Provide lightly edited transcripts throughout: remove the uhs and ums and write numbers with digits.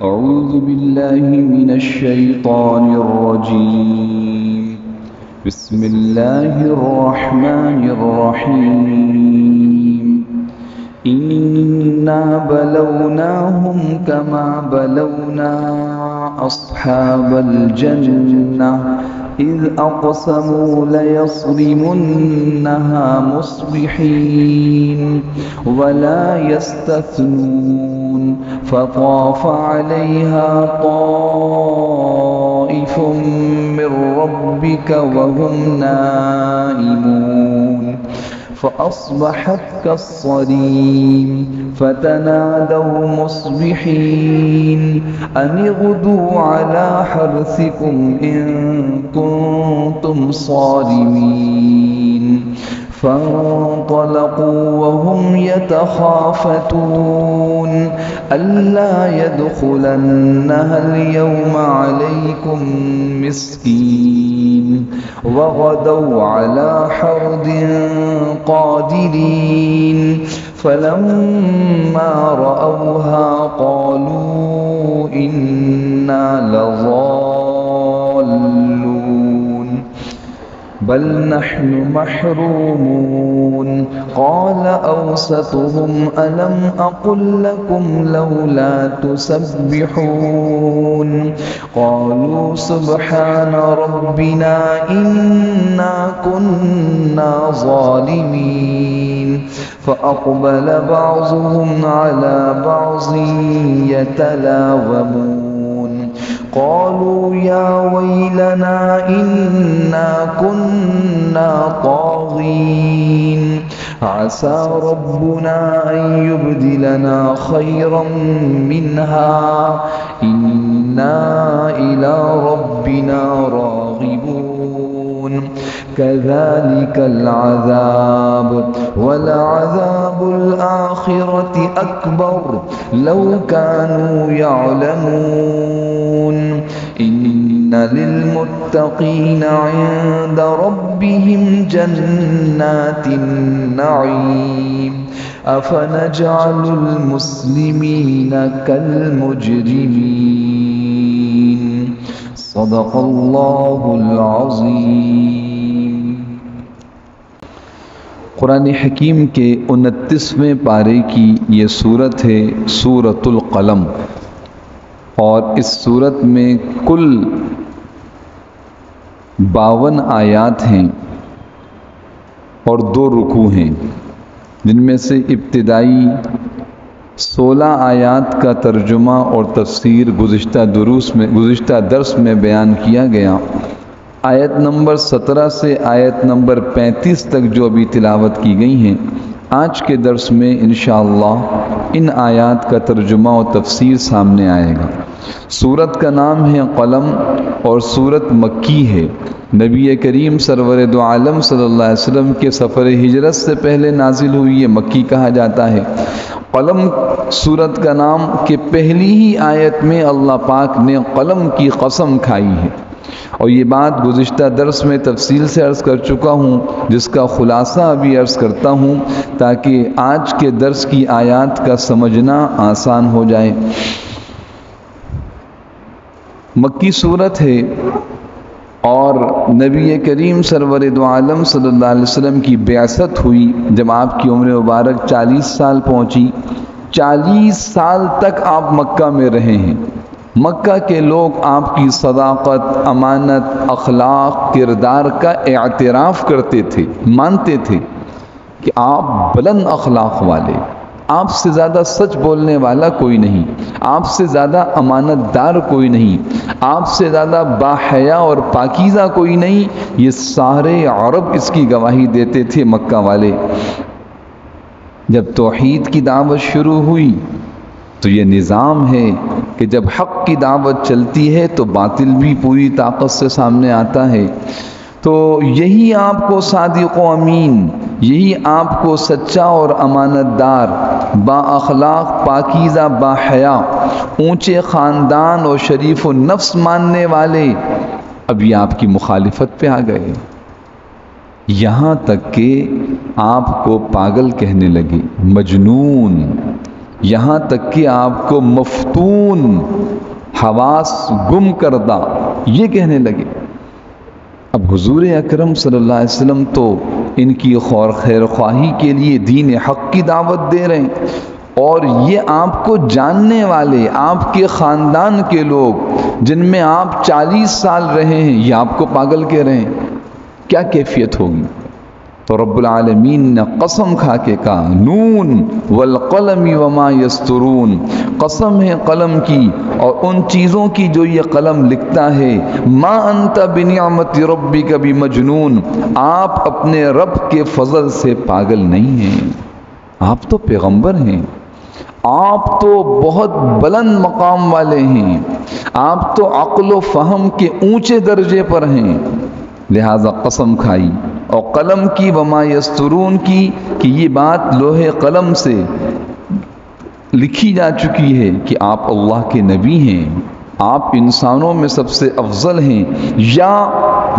أعوذ بالله من الشيطان الرجيم. بسم الله الرحمن الرحيم. إنا بلوناهم كما بلونا أصحاب الجنة إذ أقسموا ليصرمنها مصبحين ولا يستثنون فطاف عليها طائف من ربك وهم نائمون فأصبحت كالصريم فتنادوا مصبحين أن اغدوا على حرثكم إن كنتم صارمين فانطلقوا وهم يتخافتون ألا يدخلنها اليوم عليكم مسكين وغدوا على حرد قادرين فلما رأوها قالوا إنا لضالون بل نحن محرومون قال أوسطهم ألم أقل لكم لولا تسبحون قالوا سبحان ربنا إنا كنا ظالمين فأقبل بعضهم على بعض يتلاومون قالوا يا ويلنا إنا كنا طاغين عسى ربنا أن يبدلنا خيرا منها إنا إلى ربنا راغبون كذلك العذاب ولعذاب الآخرة أكبر لو كانوا يعلمون إن للمتقين عند ربهم جنات النعيم أفنجعل المسلمين كالمجرمين صدق الله العظيم. قرآن حکیم کے 29ویں پارے کی یہ سورت ہے سورۃ القلم، اور اس سورت میں کل 52 آیات ہیں اور 2 رکوع ہیں، جن میں سے ابتدائی 16 آیات کا ترجمہ اور تفسیر گزشتہ درس میں بیان کیا گیا. آیت نمبر 17 سے آیت نمبر 35 تک جو ابھی تلاوت کی گئی ہیں، آج کے درس میں انشاءاللہ ان آیات کا ترجمہ و تفسیر سامنے آئے گا. سورت کا نام ہے قلم اور سورت مکی ہے. نبی کریم سرور دو عالم صلی اللہ علیہ وسلم کے سفر ہجرت سے پہلے نازل ہوئی، یہ مکی کہا جاتا ہے. قلم سورت کا نام کہ پہلی ہی آیت میں اللہ پاک نے قلم کی قسم کھائی ہے، اور یہ بات گزشتہ درس میں تفصیل سے عرض کر چکا ہوں، جس کا خلاصہ ابھی عرض کرتا ہوں تاکہ آج کے درس کی آیات کا سمجھنا آسان ہو جائے. مکی صورت ہے اور نبی کریم سرور دو عالم صلی اللہ علیہ وسلم کی بعثت ہوئی جب آپ کی عمر مبارک 40 سال پہنچی. 40 سال تک آپ مکہ میں رہے ہیں. مکہ کے لوگ آپ کی صداقت، امانت، اخلاق، کردار کا اعتراف کرتے تھے، مانتے تھے کہ آپ بلند اخلاق والے، آپ سے زیادہ سچ بولنے والا کوئی نہیں، آپ سے زیادہ امانت دار کوئی نہیں، آپ سے زیادہ باحیا اور پاکیزہ کوئی نہیں. یہ سارے عرب اس کی گواہی دیتے تھے مکہ والے. جب توحید کی دعوت شروع ہوئی تو یہ نظام ہے کہ جب حق کی دعوت چلتی ہے تو باطل بھی پوری طاقت سے سامنے آتا ہے. تو یہی آپ کو صادق و امین، یہی آپ کو سچا اور امانت دار، با اخلاق، پاکیزہ، باحیا، اونچے خاندان اور شریف و نفس ماننے والے ابھی آپ کی مخالفت پہ آ گئے، یہاں تک کہ آپ کو پاگل کہنے لگے، مجنون، یہاں تک کہ آپ کو مفتون، حواس گم کردہ یہ کہنے لگے۔ اب حضور اکرم صلی اللہ علیہ وسلم تو ان کی خیر خواہی کے لیے دین حق کی دعوت دے رہے ہیں، اور یہ آپ کو جاننے والے، آپ کے خاندان کے لوگ جن میں آپ 40 سال رہے ہیں، یہ آپ کو پاگل کہہ رہے ہیں، کیا کیفیت ہوگی؟ تو رب العالمین نے قسم کھا کے کہا، نون والقلم وما یسطرون، قسم ہے قلم کی اور ان چیزوں کی جو یہ قلم لکھتا ہے، ما انت بنعمت ربک بمجنون، آپ اپنے رب کے فضل سے پاگل نہیں ہیں، آپ تو پیغمبر ہیں، آپ تو بہت بلند مقام والے ہیں، آپ تو عقل و فہم کے اونچے درجے پر ہیں، لہذا قسم کھائی۔ اور قلم کی وما یسترون کی کہ یہ بات لوہے قلم سے لکھی جا چکی ہے کہ آپ اللہ کے نبی ہیں، آپ انسانوں میں سب سے افضل ہیں، یا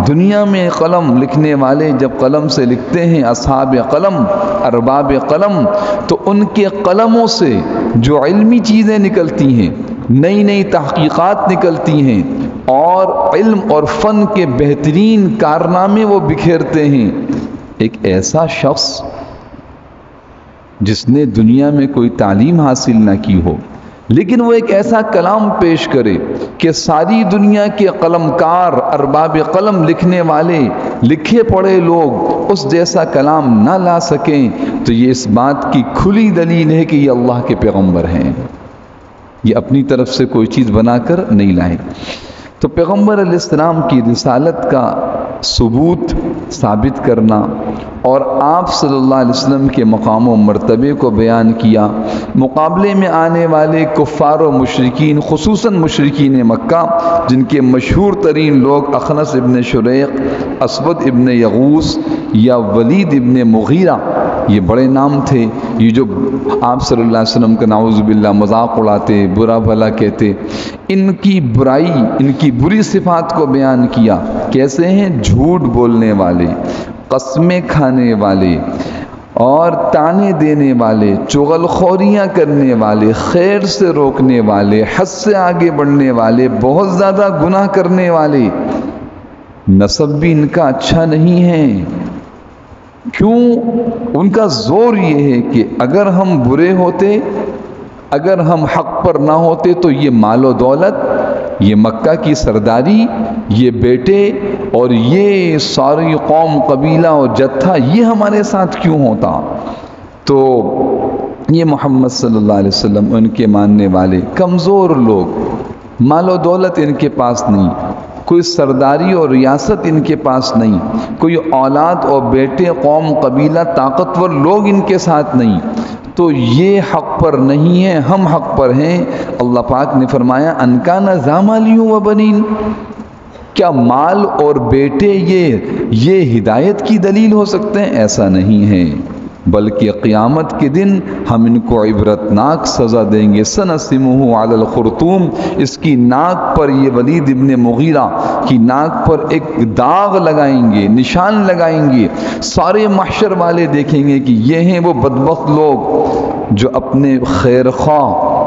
دنیا میں قلم لکھنے والے جب قلم سے لکھتے ہیں، اصحاب قلم، ارباب قلم، تو ان کے قلموں سے جو علمی چیزیں نکلتی ہیں، نئی نئی تحقیقات نکلتی ہیں، اور علم اور فن کے بہترین کارنامے وہ بکھیرتے ہیں۔ ایک ایسا شخص جس نے دنیا میں کوئی تعلیم حاصل نہ کی ہو، لیکن وہ ایک ایسا کلام پیش کرے کہ ساری دنیا کے قلمکار، ارباب قلم، لکھنے والے، لکھے پڑھے لوگ اس جیسا کلام نہ لا سکیں، تو یہ اس بات کی کھلی دلیل ہے کہ یہ اللہ کے پیغمبر ہیں، یہ اپنی طرف سے کوئی چیز بنا کر نہیں لائے۔ تو پیغمبر علیہ السلام کی رسالت کا ثبوت ثابت کرنا اور آپ صلی اللہ علیہ وسلم کے مقام و مرتبے کو بیان کیا، مقابلے میں آنے والے کفار و مشرکین، خصوصاً مشرکین مکہ جن کے مشہور ترین لوگ اخنس ابن شریق، اسود ابن یغوث یا ولید ابن مغیرہ، یہ بڑے نام تھے، یہ جو آپ صلی اللہ علیہ وسلم کا نعوذ باللہ مذاق اڑاتے، برا بھلا کہتے، ان کی برائی، ان کی بری صفات کو بیان کیا۔ کیسے ہیں؟ جھوٹ بولنے والے، قسمیں کھانے والے اور تانے دینے والے، چغل خوریاں کرنے والے، خیر سے روکنے والے، حد سے آگے بڑھنے والے، بہت زیادہ گناہ کرنے والے۔ نسب بھی ان کا اچھا نہیں ہے۔ کیوں؟ ان کا زور یہ ہے کہ اگر ہم برے ہوتے، اگر ہم حق پر نہ ہوتے تو یہ مال و دولت، یہ مکہ کی سرداری، یہ بیٹے اور یہ ساری قوم، قبیلہ اور جتھا، یہ ہمارے ساتھ کیوں ہوتا؟ تو یہ محمد صلی اللہ علیہ وسلم، ان کے ماننے والے کمزور لوگ، مال و دولت ان کے پاس نہیں، کوئی سرداری اور ریاست ان کے پاس نہیں، کوئی اولاد اور بیٹے، قوم، قبیلہ، طاقتور لوگ ان کے ساتھ نہیں، تو یہ حق پر نہیں ہے، ہم حق پر ہیں۔ اللہ پاک نے فرمایا ان کان ذا مال و بنین، کیا مال اور بیٹے یہ ہدایت کی دلیل ہو سکتے ہیں؟ ایسا نہیں ہے، بلکہ قیامت کے دن ہم ان کو عبرتناک سزا دیں گے۔ سنسمہ علی الخرطوم، اس کی ناک پر، یہ ولید ابن مغیرہ کی ناک پر ایک داغ لگائیں گے، نشان لگائیں گے، سارے محشر والے دیکھیں گے کہ یہ ہیں وہ بدبخت لوگ جو اپنے خیر خواہ،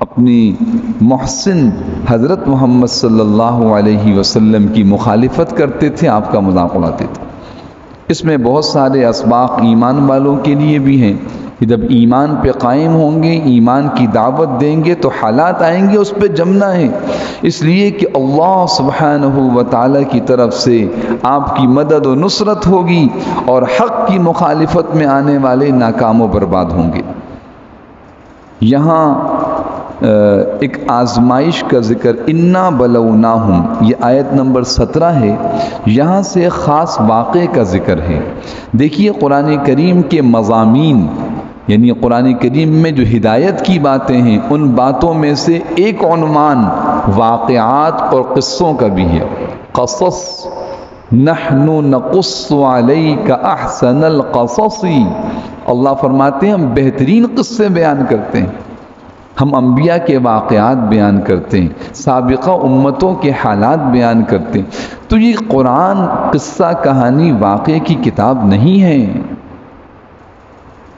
اپنی محسن حضرت محمد صلی اللہ علیہ وسلم کی مخالفت کرتے تھے، آپ کا مذاق اڑاتے تھے۔ اس میں بہت سارے اسباق ایمان والوں کے لیے بھی ہیں کہ جب ایمان پہ قائم ہوں گے، ایمان کی دعوت دیں گے تو حالات آئیں گے، اس پہ جمنا ہے، اس لیے کہ اللہ سبحانہ و تعالی کی طرف سے آپ کی مدد و نصرت ہوگی اور حق کی مخالفت میں آنے والے ناکام و برباد ہوں گے۔ یہاں ایک آزمائش کا ذکر، انا بلوناہم، یہ آیت نمبر 17 ہے، یہاں سے خاص واقعے کا ذکر ہے۔ دیکھیے قرآن کریم کے مضامین، یعنی قرآن کریم میں جو ہدایت کی باتیں ہیں، ان باتوں میں سے ایک عنوان واقعات اور قصوں کا بھی ہے۔ قصص، نحن نقص علیک احسن القصص، اللہ فرماتے ہیں ہم بہترین قصے بیان کرتے ہیں، ہم انبیاء کے واقعات بیان کرتے ہیں، سابقہ امتوں کے حالات بیان کرتے ہیں۔ تو یہ قرآن قصہ، کہانی، واقعے کی کتاب نہیں ہے،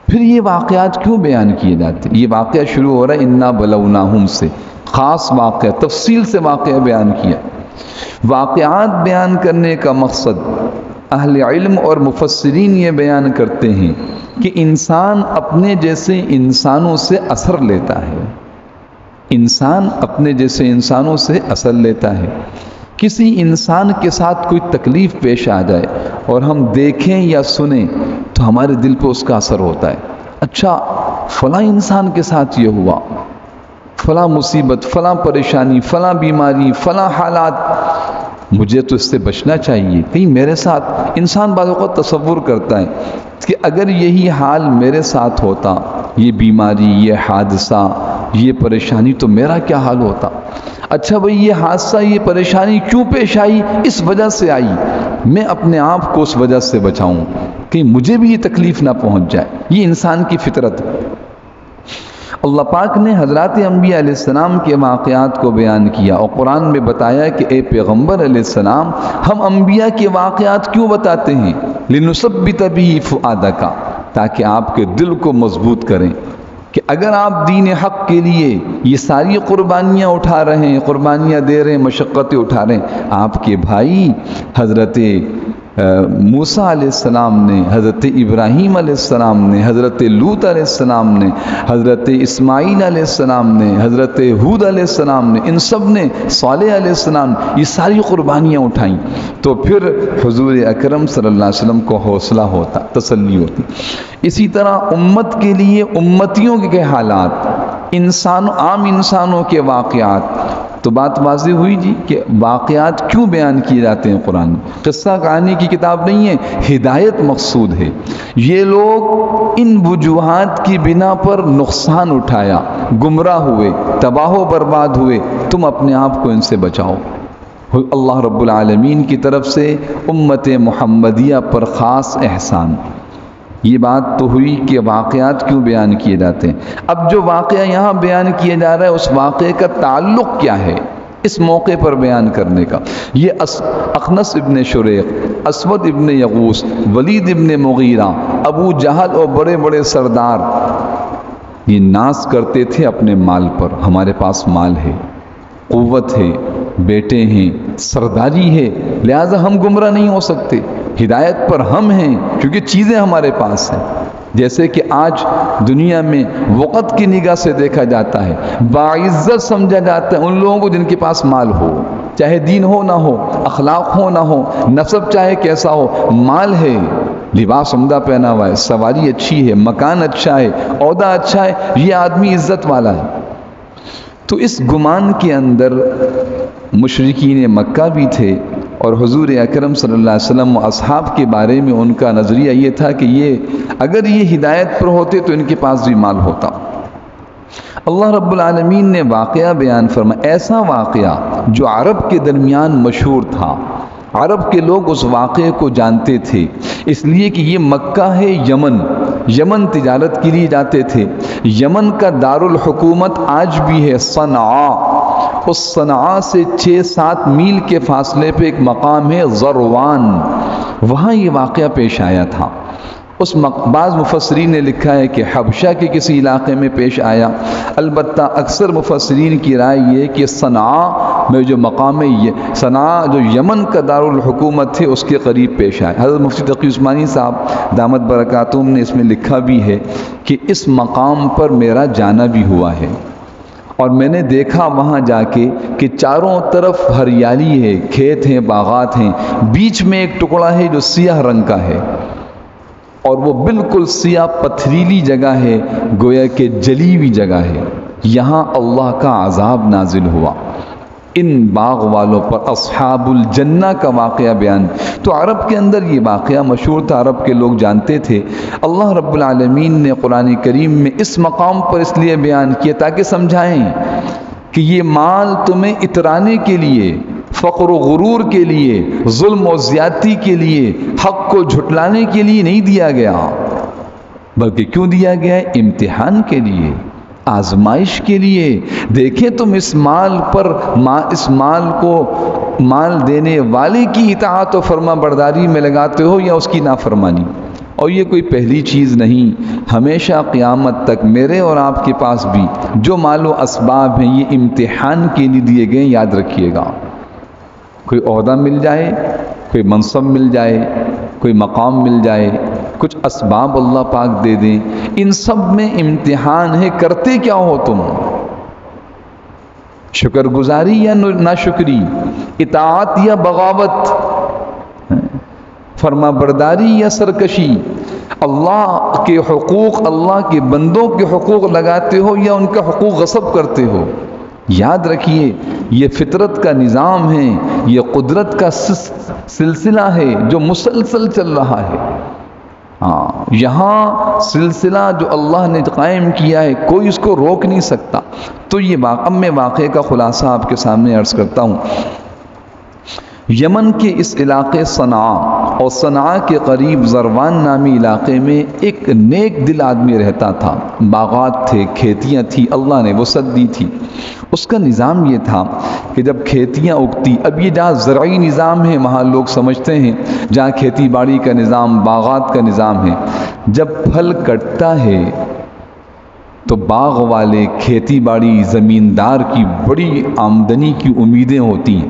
پھر یہ واقعات کیوں بیان کیے جاتے ہیں؟ یہ واقعہ شروع ہو رہا ہے انا بلوناہم سے، خاص واقعہ، تفصیل سے واقعہ بیان کیا۔ واقعات بیان کرنے کا مقصد اہل علم اور مفسرین یہ بیان کرتے ہیں کہ انسان اپنے جیسے انسانوں سے اثر لیتا ہے، انسان اپنے جیسے انسانوں سے اثر لیتا ہے۔ کسی انسان کے ساتھ کوئی تکلیف پیش آ جائے اور ہم دیکھیں یا سنیں تو ہمارے دل پہ اس کا اثر ہوتا ہے، اچھا فلاں انسان کے ساتھ یہ ہوا، فلاں مصیبت، فلاں پریشانی، فلاں بیماری، فلاں حالات، مجھے تو اس سے بچنا چاہیے، کہیں میرے ساتھ۔ انسان بعض اوقات تصور کرتا ہے کہ اگر یہی حال میرے ساتھ ہوتا، یہ بیماری، یہ حادثہ، یہ پریشانی، تو میرا کیا حال ہوتا؟ اچھا بھئی یہ حادثہ، یہ پریشانی کیوں پیش آئی؟ اس وجہ سے آئی، میں اپنے آپ کو اس وجہ سے بچاؤں کہ مجھے بھی یہ تکلیف نہ پہنچ جائے۔ یہ انسان کی فطرت ہے۔ اللہ پاک نے حضرات انبیاء علیہ السلام کے واقعات کو بیان کیا اور قرآن میں بتایا کہ اے پیغمبر علیہ السلام، ہم انبیاء کے واقعات کیوں بتاتے ہیں؟ لنثبت به فؤادک، تاکہ آپ کے دل کو مضبوط کریں کہ اگر آپ دین حق کے لیے یہ ساری قربانیاں اٹھا رہے ہیں، قربانیاں دے رہے ہیں، مشقتیں اٹھا رہے ہیں، آپ کے بھائی حضرت موسیٰ علیہ السلام نے، حضرت ابراہیم علیہ السلام نے، حضرت لوط علیہ السلام نے، حضرت اسماعیل علیہ السلام نے، حضرت ہود علیہ السلام نے، ان سب نے، صالح علیہ السلام، یہ ساری قربانیاں اٹھائیں، تو پھر حضور اکرم صلی اللہ علیہ وسلم کو حوصلہ ہوتا، تسلی ہوتی۔ اسی طرح امت کے لیے امتیوں کے حالات، عام انسانوں کے واقعات، تو بات واضح ہوئی جی کہ واقعات کیوں بیان کیے جاتے ہیں قرآن میں۔ قصہ کہانی کی کتاب نہیں ہے، ہدایت مقصود ہے۔ یہ لوگ ان وجوہات کی بنا پر نقصان اٹھایا، گمراہ ہوئے، تباہ و برباد ہوئے، تم اپنے آپ کو ان سے بچاؤ۔ اللہ رب العالمین کی طرف سے امت محمدیہ پر خاص احسان۔ یہ بات تو ہوئی کہ واقعات کیوں بیان کیے جاتے ہیں۔ اب جو واقعہ یہاں بیان کیا جا رہا ہے، اس واقعے کا تعلق کیا ہے اس موقع پر بیان کرنے کا؟ یہ اخنس ابن شریق، اسود ابن یغوث، ولید ابن مغیرہ، ابو جہل اور بڑے بڑے سردار، یہ ناز کرتے تھے اپنے مال پر، ہمارے پاس مال ہے، قوت ہے، بیٹے ہیں، سرداری ہے، لہٰذا ہم گمراہ نہیں ہو سکتے، ہدایت پر ہم ہیں کیونکہ چیزیں ہمارے پاس ہیں۔ جیسے کہ آج دنیا میں وقت کی نگاہ سے دیکھا جاتا ہے، باعزت سمجھا جاتا ہے ان لوگوں کو جن کے پاس مال ہو، چاہے دین ہو نہ ہو، اخلاق ہو نہ ہو، نسب چاہے کیسا ہو، مال ہے، لباس عمدہ پہنا ہوا ہے، سواری اچھی ہے، مکان اچھا ہے، عہدہ اچھا ہے، یہ آدمی عزت والا ہے۔ تو اس گمان کے اندر مشرکین مکہ بھی تھے، اور حضور اکرم صلی اللہ علیہ وسلم و اصحاب کے بارے میں ان کا نظریہ یہ تھا کہ اگر یہ ہدایت پر ہوتے تو ان کے پاس بھی مال ہوتا۔ اللہ رب العالمین نے واقعہ بیان فرمایا، ایسا واقعہ جو عرب کے درمیان مشہور تھا، عرب کے لوگ اس واقعے کو جانتے تھے، اس لیے کہ یہ مکہ ہے یمن تجارت کے لیے جاتے تھے۔ یمن کا دارالحکومت آج بھی ہے صنعاء، اس صنعاء سے 6-7 میل کے فاصلے پہ ایک مقام ہے ذروان، وہاں یہ واقعہ پیش آیا تھا۔ بعض مفسرین نے لکھا ہے کہ حبشہ کے کسی علاقے میں پیش آیا، البتہ اکثر مفسرین کی رائے یہ کہ صنعاء میں جو مقام ہے، صنعاء جو یمن کا دارالحکومت تھے اس کے قریب پیش آئے۔ حضرت مفتی تقی عثمانی صاحب دامت برکاتہم نے اس میں لکھا بھی ہے کہ اس مقام پر میرا جانا بھی ہوا ہے، اور میں نے دیکھا وہاں جا کے کہ چاروں طرف ہریالی ہے، کھیت ہیں، باغات ہیں، بیچ میں ایک ٹکڑا ہے جو سیاہ رنگ کا ہے، اور وہ بالکل سیاہ پتھریلی جگہ ہے، گویا کہ جلی ہوئی جگہ ہے۔ یہاں اللہ کا عذاب نازل ہوا ان باغ والوں پر، اصحاب الجنہ کا واقعہ بیان۔ تو عرب کے اندر یہ واقعہ مشہور تھا، عرب کے لوگ جانتے تھے۔ اللہ رب العالمین نے قرآن کریم میں اس مقام پر اس لیے بیان کیا تاکہ سمجھائیں کہ یہ مال تمہیں اترانے کے لیے، فقر و غرور کے لیے، ظلم و زیادتی کے لیے، حق کو جھٹلانے کے لیے نہیں دیا گیا، بلکہ کیوں دیا گیا ہے؟ امتحان کے لیے، آزمائش کے لیے۔ دیکھیں تم اس مال پر، اس مال کو مال دینے والے کی اطاعت و فرما برداری میں لگاتے ہو یا اس کی نافرمانی۔ اور یہ کوئی پہلی چیز نہیں، ہمیشہ قیامت تک میرے اور آپ کے پاس بھی جو مال و اسباب ہیں یہ امتحان کے لیے دیے گئے، یاد رکھیے گا۔ کوئی عہدہ مل جائے، کوئی منصب مل جائے، کوئی مقام مل جائے، کچھ اسباب اللہ پاک دے دیں، ان سب میں امتحان ہے، کرتے کیا ہو تم؟ شکر گزاری یا ناشکری، اطاعت یا بغاوت، فرما برداری یا سرکشی، اللہ کے حقوق، اللہ کے بندوں کے حقوق لگاتے ہو یا ان کا حقوق غصب کرتے ہو؟ یاد رکھیے یہ فطرت کا نظام ہے، یہ قدرت کا سلسلہ ہے جو مسلسل چل رہا ہے۔ یہاں سلسلہ جو اللہ نے قائم کیا ہے کوئی اس کو روک نہیں سکتا۔ تو یہ اب میں واقعے کا خلاصہ آپ کے سامنے عرض کرتا ہوں۔ یمن کے اس علاقے صنعاء اور صنعاء کے قریب زروان نامی علاقے میں ایک نیک دل آدمی رہتا تھا، باغات تھے، کھیتیاں تھی، اللہ نے وسعت دی تھی۔ اس کا نظام یہ تھا کہ جب کھیتیاں اگتی، اب یہ جہاں زرعی نظام ہے وہاں لوگ سمجھتے ہیں جہاں کھیتی باڑی کا نظام، باغات کا نظام ہے، جب پھل کٹتا ہے تو باغ والے، کھیتی باڑی زمیندار کی بڑی آمدنی کی امیدیں ہوتی ہیں۔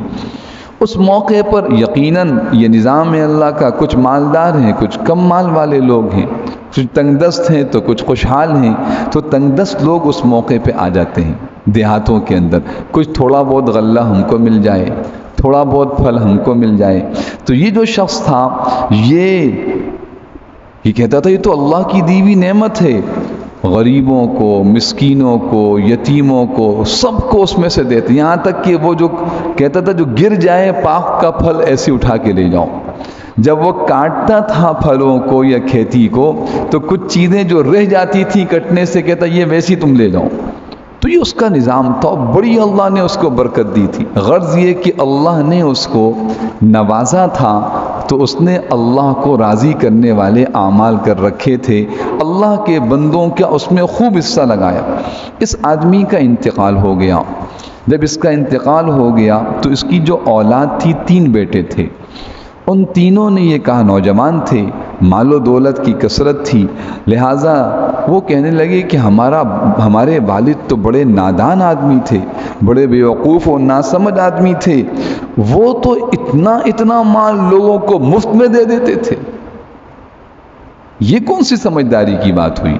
اس موقع پر یقیناً یہ نظام ہے اللہ کا، کچھ مالدار ہیں، کچھ کم مال والے لوگ ہیں، کچھ تنگ دست ہیں تو کچھ خوشحال ہیں۔ تو تنگ دست لوگ اس موقع پہ آ جاتے ہیں دیہاتوں کے اندر، کچھ تھوڑا بہت غلہ ہم کو مل جائے، تھوڑا بہت پھل ہم کو مل جائے۔ تو یہ جو شخص تھا یہ کہتا تھا یہ تو اللہ کی دی ہوئی نعمت ہے، غریبوں کو، مسکینوں کو، یتیموں کو، سب کو اس میں سے دیتے، یہاں تک کہ وہ جو کہتا تھا جو گر جائے پاک کا پھل ایسے اٹھا کے لے جاؤ۔ جب وہ کاٹتا تھا پھلوں کو یا کھیتی کو تو کچھ چیزیں جو رہ جاتی تھی کٹنے سے کہتا یہ ویسی تم لے جاؤ۔ تو یہ اس کا نظام تھا، بڑی اللہ نے اس کو برکت دی تھی۔ غرض یہ کہ اللہ نے اس کو نوازا تھا تو اس نے اللہ کو راضی کرنے والے اعمال کر رکھے تھے، اللہ کے بندوں کا اس میں خوب حصہ لگایا۔ اس آدمی کا انتقال ہو گیا۔ جب اس کا انتقال ہو گیا تو اس کی جو اولاد تھی، 3 بیٹے تھے، ان تینوں نے یہ کہا، نوجوان تھے، مال و دولت کی کثرت تھی، لہٰذا وہ کہنے لگے کہ ہمارے والد تو بڑے نادان آدمی تھے، بڑے بیوقوف و ناسمجھ آدمی تھے، وہ تو اتنا مال لوگوں کو مفت میں دے دیتے تھے۔ یہ کون سی سمجھداری کی بات ہوئی؟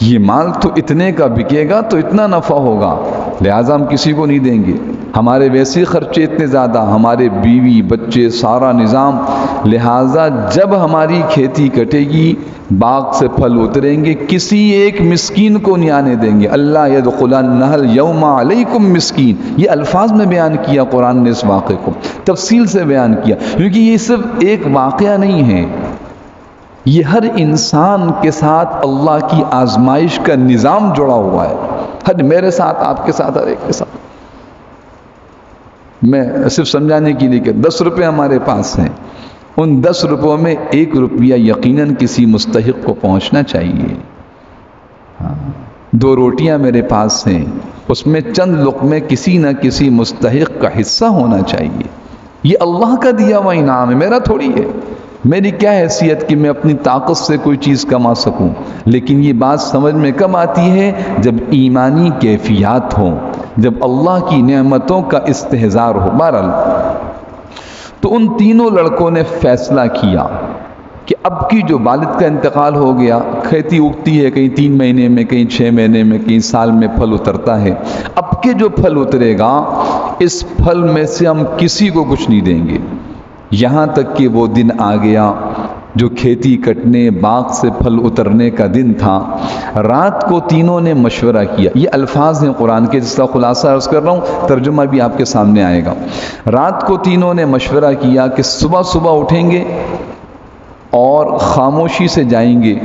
یہ مال تو اتنے کا بکے گا تو اتنا نفع ہوگا، لہٰذا ہم کسی کو نہیں دیں گے، ہمارے ویسے خرچے اتنے زیادہ، ہمارے بیوی بچے سارا نظام، لہٰذا جب ہماری کھیتی کٹے گی، باغ سے پھل اتریں گے، کسی ایک مسکین کو نہیں آنے دیں گے۔ اللہ یدخلنہ الیوم علیکم مسکین، یہ الفاظ میں بیان کیا قرآن نے اس واقعے کو، تفصیل سے بیان کیا، کیونکہ یہ صرف ایک واقعہ نہیں ہے، یہ ہر انسان کے ساتھ اللہ کی آزمائش کا نظام جڑا ہوا ہے، ہر میرے ساتھ، آپ کے ساتھ، ہر ایک کے ساتھ۔ میں صرف سمجھانے کے لیے کہ 10 روپے ہمارے پاس ہیں، ان 10 روپوں میں 1 روپیہ یقیناً کسی مستحق کو پہنچنا چاہیے۔ 2 روٹیاں میرے پاس ہیں، اس میں چند لقمے کسی نہ کسی مستحق کا حصہ ہونا چاہیے۔ یہ اللہ کا دیا ہوا انعام ہے، میرا تھوڑی ہے۔ میری کیا حیثیت کہ میں اپنی طاقت سے کوئی چیز کما سکوں، لیکن یہ بات سمجھ میں کب آتی ہے جب ایمانی کیفیات ہوں، جب اللہ کی نعمتوں کا استحضار ہو۔ بہرحال تو ان تینوں لڑکوں نے فیصلہ کیا کہ اب کی جو والد کا انتقال ہو گیا، کھیتی اگتی ہے کہیں 3 مہینے میں، کہیں 6 مہینے میں، کہیں سال میں پھل اترتا ہے، اب کے جو پھل اترے گا اس پھل میں سے ہم کسی کو کچھ نہیں دیں گے، یہاں تک کہ وہ دن آ گیا جو کھیتی کٹنے، باغ سے پھل اترنے کا دن تھا۔ رات کو تینوں نے مشورہ کیا، یہ الفاظ ہیں قرآن کے جس کا خلاصہ عرض کر رہا ہوں، ترجمہ بھی آپ کے سامنے آئے گا۔ رات کو تینوں نے مشورہ کیا کہ صبح اٹھیں گے اور خاموشی سے جائیں گے،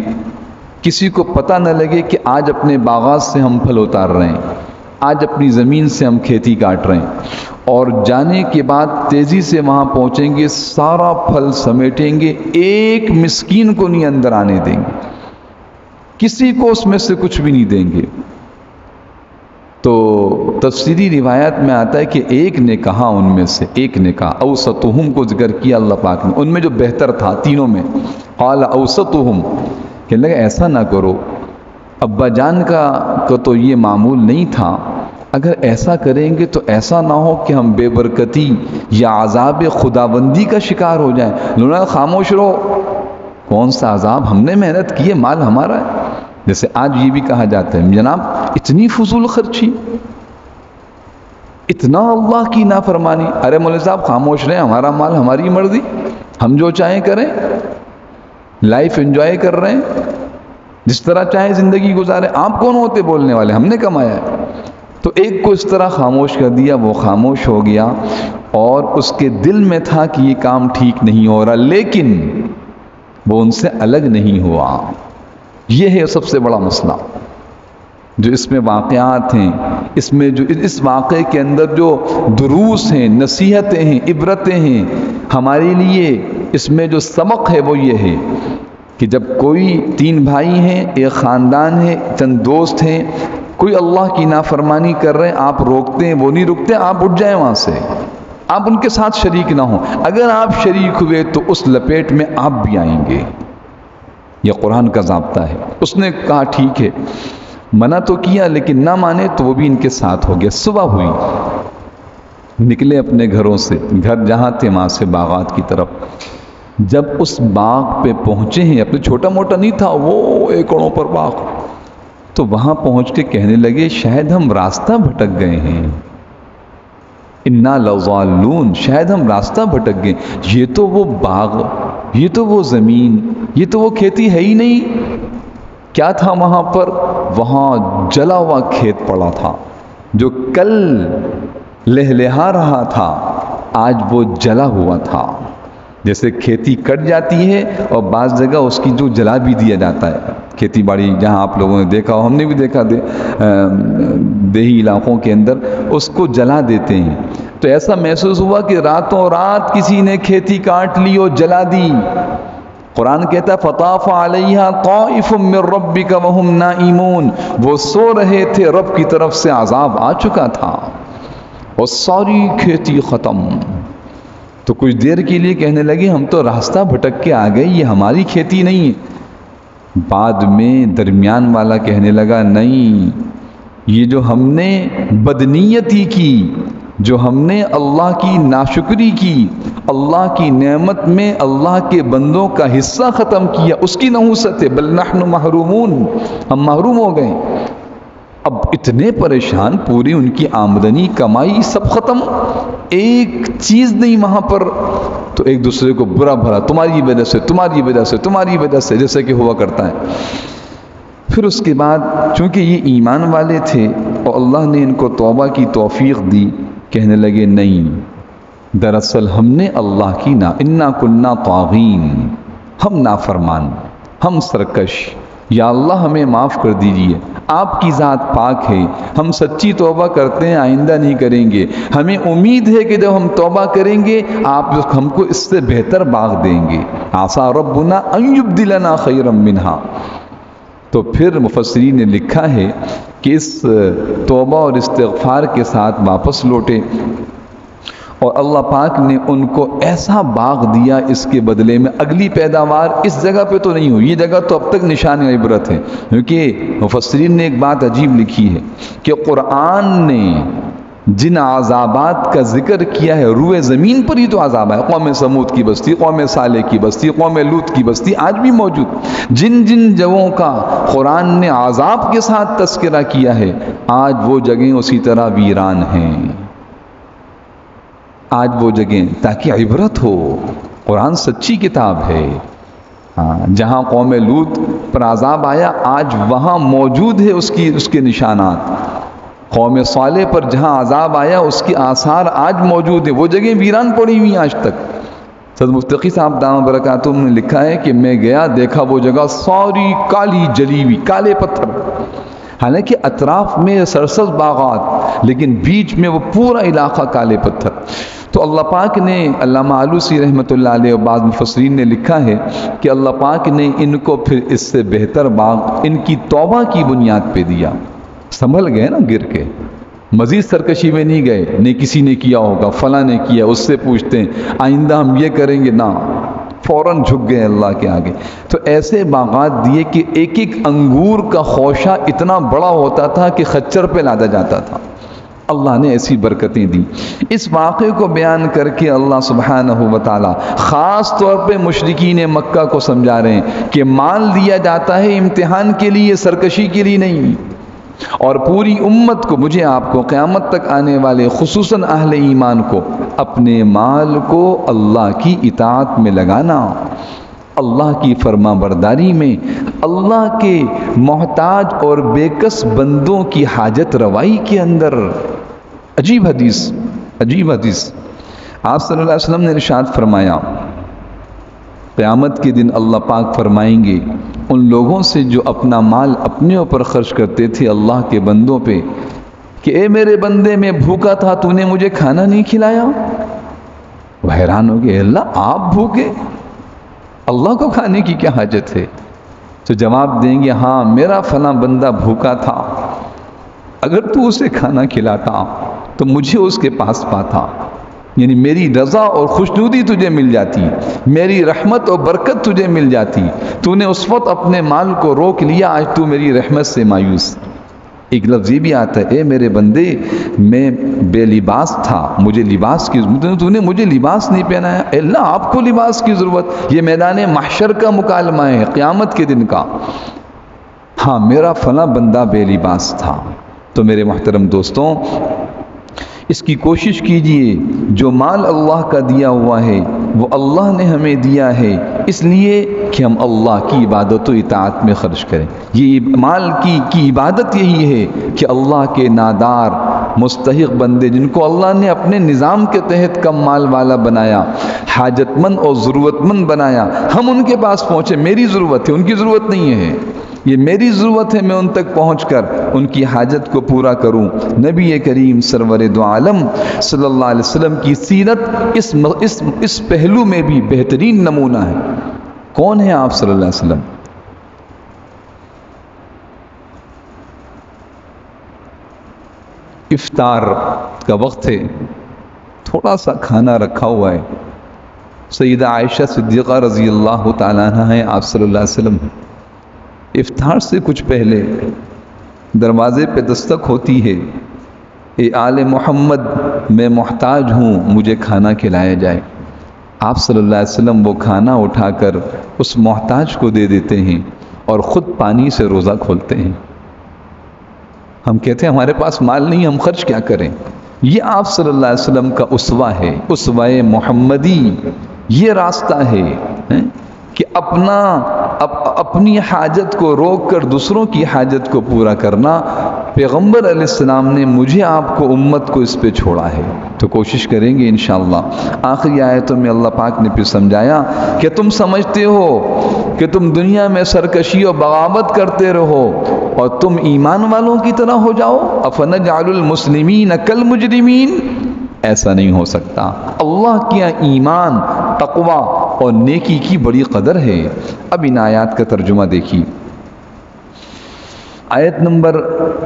کسی کو پتہ نہ لگے کہ آج اپنے باغات سے ہم پھل اتار رہے ہیں، آج اپنی زمین سے ہم کھیتی کاٹ رہے ہیں، اور جانے کے بعد تیزی سے وہاں پہنچیں گے، سارا پھل سمیٹیں گے، ایک مسکین کو نہیں اندر آنے دیں گے، کسی کو اس میں سے کچھ بھی نہیں دیں گے۔ تو تفسیری روایت میں آتا ہے کہ ایک نے کہا، ان میں سے ایک نے کہا، اوسطہم کو ذکر کیا اللہ پاک نے، ان میں جو بہتر تھا تینوں میں، قال اوسطہم، کہنے لگا ایسا نہ کرو، ابا جان کا تو یہ معمول نہیں تھا، اگر ایسا کریں گے تو ایسا نہ ہو کہ ہم بے برکتی یا عذاب خداوندی کا شکار ہو جائیں۔ لونا خاموش رہو، کون سا عذاب، ہم نے محنت کی ہے، مال ہمارا ہے۔ جیسے آج یہ بھی کہا جاتا ہے جناب اتنی فضول خرچی، اتنا اللہ کی نافرمانی، ارے مولوی صاحب خاموش رہیں، ہمارا مال ہماری مرضی، ہم جو چاہیں کریں، لائف انجوائے کر رہے ہیں، جس طرح چاہیں زندگی گزاریں، آپ کون ہوتے بولنے والے، ہم نے کمایا ہے۔ تو ایک کو اس طرح خاموش کر دیا، وہ خاموش ہو گیا، اور اس کے دل میں تھا کہ یہ کام ٹھیک نہیں ہو رہا، لیکن وہ ان سے الگ نہیں ہوا۔ یہ ہے سب سے بڑا مسئلہ جو اس میں واقعات ہیں، اس میں جو اس واقعے کے اندر جو دروس ہیں، نصیحتیں ہیں، عبرتیں ہیں ہمارے لیے، اس میں جو سبق ہے وہ یہ ہے کہ جب کوئی تین بھائی ہیں، ایک خاندان ہے، چند دوست ہیں، کوئی اللہ کی نافرمانی کر رہے ہیں، آپ روکتے ہیں، وہ نہیں رکتے، آپ اٹھ جائیں وہاں سے، آپ ان کے ساتھ شریک نہ ہوں۔ اگر آپ شریک ہوئے تو اس لپیٹ میں آپ بھی آئیں گے، یہ قرآن کا ضابطہ ہے۔ اس نے کہا ٹھیک ہے، منع تو کیا لیکن نہ مانے، تو وہ بھی ان کے ساتھ ہو گیا۔ صبح ہوئی، نکلے اپنے گھروں سے، گھر جہاں تھے وہاں سے باغات کی طرف، جب اس باغ پہ پہنچے ہیں، اپنے چھوٹا موٹا نہیں تھا، وہ ایکڑوں پر باغ، تو وہاں پہنچ کے کہنے لگے شاید ہم راستہ بھٹک گئے ہیں، انا لضالون، شاید ہم راستہ بھٹک گئے، یہ تو وہ باغ، یہ تو وہ زمین، یہ تو وہ کھیتی ہے ہی نہیں۔ کیا تھا وہاں پر؟ وہاں جلا ہوا کھیت پڑا تھا، جو کل لہلہا رہا تھا آج وہ جلا ہوا تھا۔ جیسے کھیتی کٹ جاتی ہے اور بعض جگہ اس کی جو جلا بھی دیا جاتا ہے، کھیتی باڑی جہاں آپ لوگوں نے دیکھا ہو، ہم نے بھی دیکھا دیہی علاقوں کے اندر اس کو جلا دیتے ہیں، تو ایسا محسوس ہوا کہ راتوں رات کسی نے کھیتی کاٹ لی اور جلا دی۔ قرآن کہتا ہے فطاف علیہا طائف من ربک وہم نائمون، وہ سو رہے تھے، رب کی طرف سے عذاب آ چکا تھا اور ساری کھیتی ختم۔ تو کچھ دیر کے لیے کہنے لگے ہم تو راستہ بھٹک کے آ گئے، یہ ہماری کھیتی نہیں ہے۔ بعد میں درمیان والا کہنے لگا نہیں، یہ جو ہم نے بدنیتی کی، جو ہم نے اللہ کی ناشکری کی، اللہ کی نعمت میں اللہ کے بندوں کا حصہ ختم کیا، اس کی نحوست ہے، بل نحن محرومون، ہم محروم ہو گئے۔ اب اتنے پریشان، پوری ان کی آمدنی کمائی سب ختم، ایک چیز نہیں وہاں پر، تو ایک دوسرے کو برا بھلا، تمہاری وجہ سے، تمہاری وجہ سے، تمہاری وجہ سے، جیسے کہ ہوا کرتا ہے۔ پھر اس کے بعد چونکہ یہ ایمان والے تھے اور اللہ نے ان کو توبہ کی توفیق دی، کہنے لگے نہیں، دراصل ہم نے اللہ کی انا کنا طاغین، ہم نافرمان، ہم سرکش، یا اللہ ہمیں معاف کر دیجئے، آپ کی ذات پاک ہے، ہم سچی توبہ کرتے ہیں، آئندہ نہیں کریں گے، ہمیں امید ہے کہ جب ہم توبہ کریں گے آپ ہم کو اس سے بہتر باغ دیں گے، عسیٰ ربنا ان یبدلنا خیرا منہا۔ تو پھر مفسرین نے لکھا ہے کہ اس توبہ اور استغفار کے ساتھ واپس لوٹے اور اللہ پاک نے ان کو ایسا باغ دیا اس کے بدلے میں، اگلی پیداوار اس جگہ پہ تو نہیں ہوئی، یہ جگہ تو اب تک نشان عبرت ہے، کیونکہ مفسرین نے ایک بات عجیب لکھی ہے کہ قرآن نے جن عذابات کا ذکر کیا ہے روئے زمین پر ہی تو عذاب ہے، قوم سمود کی بستی، قوم صالح کی بستی، قوم لوط کی بستی آج بھی موجود، جن جن جگہوں کا قرآن نے عذاب کے ساتھ تذکرہ کیا ہے آج وہ جگہیں اسی طرح ویران ہیں، آج وہ جگہیں، تاکہ عبرت ہو، قرآن سچی کتاب ہے۔ جہاں قوم لوط پر عذاب آیا آج وہاں موجود ہے اس کے نشانات، قوم صالح پر جہاں عذاب آیا اس کے آثار آج موجود ہیں، وہ جگہیں ویران پڑی ہوئی ہیں آج تک۔ سید مفتقی صاحب دامہ برکاتہم نے لکھا ہے کہ میں گیا، دیکھا وہ جگہ ساری کالی جلی ہوئی، کالے پتھر، حالانکہ اطراف میں سرسبز باغات لیکن بیچ میں وہ پورا علاقہ کالے پتھر۔ تو اللہ پاک نے، علامہ آلوسی رحمۃ اللہ علیہ اور بعض مفسرین نے لکھا ہے کہ اللہ پاک نے ان کو پھر اس سے بہتر باغ ان کی توبہ کی بنیاد پہ دیا، سنبھل گئے نا گر کے، مزید سرکشی میں نہیں گئے، نہیں کسی نے کیا ہوگا، فلاں نے کیا، اس سے پوچھتے ہیں آئندہ ہم یہ کریں گے، نہ، فوراً جھک گئے اللہ کے آگے۔ تو ایسے باغات دیے کہ ایک ایک انگور کا خوشہ اتنا بڑا ہوتا تھا کہ خچر پہ لادا جاتا تھا۔ اللہ نے ایسی برکتیں دی۔ اس واقعے کو بیان کر کے اللہ سبحانہ و تعالی خاص طور پہ مشرکین مکہ کو سمجھا رہے ہیں کہ مال دیا جاتا ہے امتحان کے لیے، سرکشی کے لیے نہیں، اور پوری امت کو، مجھے آپ کو، قیامت تک آنے والے خصوصاً اہل ایمان کو اپنے مال کو اللہ کی اطاعت میں لگانا، اللہ کی فرما برداری میں، اللہ کے محتاج اور بے کس بندوں کی حاجت روائی کے اندر۔ عجیب حدیث، عجیب حدیث۔ آپ صلی اللہ علیہ وسلم نے ارشاد فرمایا قیامت کے دن اللہ پاک فرمائیں گے ان لوگوں سے جو اپنا مال اپنے اوپر خرچ کرتے تھے اللہ کے بندوں پہ کہ اے میرے بندے، میں بھوکا تھا، تو نے مجھے کھانا نہیں کھلایا۔ وہ حیران ہو گئے، اللہ آپ بھوکے، اللہ کو کھانے کی کیا حاجت ہے؟ تو جواب دیں گے ہاں میرا فلاں بندہ بھوکا تھا، اگر تو اسے کھانا کھلاتا تو مجھے اس کے پاس پاتا، یعنی میری رضا اور خوشنودی تجھے مل جاتی، میری رحمت اور برکت تجھے مل جاتی، تو نے اس وقت اپنے مال کو روک لیا، آج تو میری رحمت سے مایوس۔ ایک لفظ یہ بھی آتا ہے، اے میرے بندے، میں بے لباس تھا، مجھے لباس کی ضرورت، تو نے مجھے لباس نہیں پہنایا۔ اے اللہ، آپ کو لباس کی ضرورت، یہ میدان محشر کا مکالمہ ہے، قیامت کے دن کا۔ ہاں میرا فلاں بندہ بے لباس تھا۔ تو میرے محترم دوستوں، اس کی کوشش کیجئے، جو مال اللہ کا دیا ہوا ہے وہ اللہ نے ہمیں دیا ہے اس لیے کہ ہم اللہ کی عبادت و اطاعت میں خرچ کریں۔ یہ مال کی عبادت یہی ہے کہ اللہ کے نادار مستحق بندے جن کو اللہ نے اپنے نظام کے تحت کم مال والا بنایا، حاجت مند اور ضرورت مند بنایا، ہم ان کے پاس پہنچے، میری ضرورت ہے، ان کی ضرورت نہیں ہے، یہ میری ضرورت ہے، میں ان تک پہنچ کر ان کی حاجت کو پورا کروں۔ نبی کریم سرور دو عالم صلی اللہ علیہ وسلم کی سیرت اس پہلو میں بھی بہترین نمونہ ہے۔ کون ہے آپ صلی اللہ علیہ وسلم؟ افطار کا وقت ہے، تھوڑا سا کھانا رکھا ہوا ہے، سیدہ عائشہ صدیقہ رضی اللہ تعالیٰ عنہ ہیں، آپ صلی اللہ علیہ وسلم افطار سے کچھ پہلے دروازے پہ دستک ہوتی ہے، اے آل محمد، میں محتاج ہوں، مجھے کھانا کھلایا جائے۔ آپ صلی اللہ علیہ وسلم وہ کھانا اٹھا کر اس محتاج کو دے دیتے ہیں اور خود پانی سے روزہ کھولتے ہیں۔ ہم کہتے ہیں ہمارے پاس مال نہیں، ہم خرچ کیا کریں؟ یہ آپ صلی اللہ علیہ وسلم کا اسوہ ہے، اسوہ محمدی، یہ راستہ ہے کہ اپنی حاجت کو روک کر دوسروں کی حاجت کو پورا کرنا۔ پیغمبر علیہ السلام نے مجھے آپ کو امت کو اس پہ چھوڑا ہے، تو کوشش کریں گے انشاءاللہ۔ آخری آیتوں میں اللہ پاک نے پھر سمجھایا کہ تم سمجھتے ہو کہ تم دنیا میں سرکشی و بغاوت کرتے رہو اور تم ایمان والوں کی طرح ہو جاؤ، افنجعل المسلمین کالمجرمین، ایسا نہیں ہو سکتا۔ اللہ کی ایمان، تقوی اور نیکی کی بڑی قدر ہے۔ اب ان آیات کا ترجمہ دیکھیے۔ آیت نمبر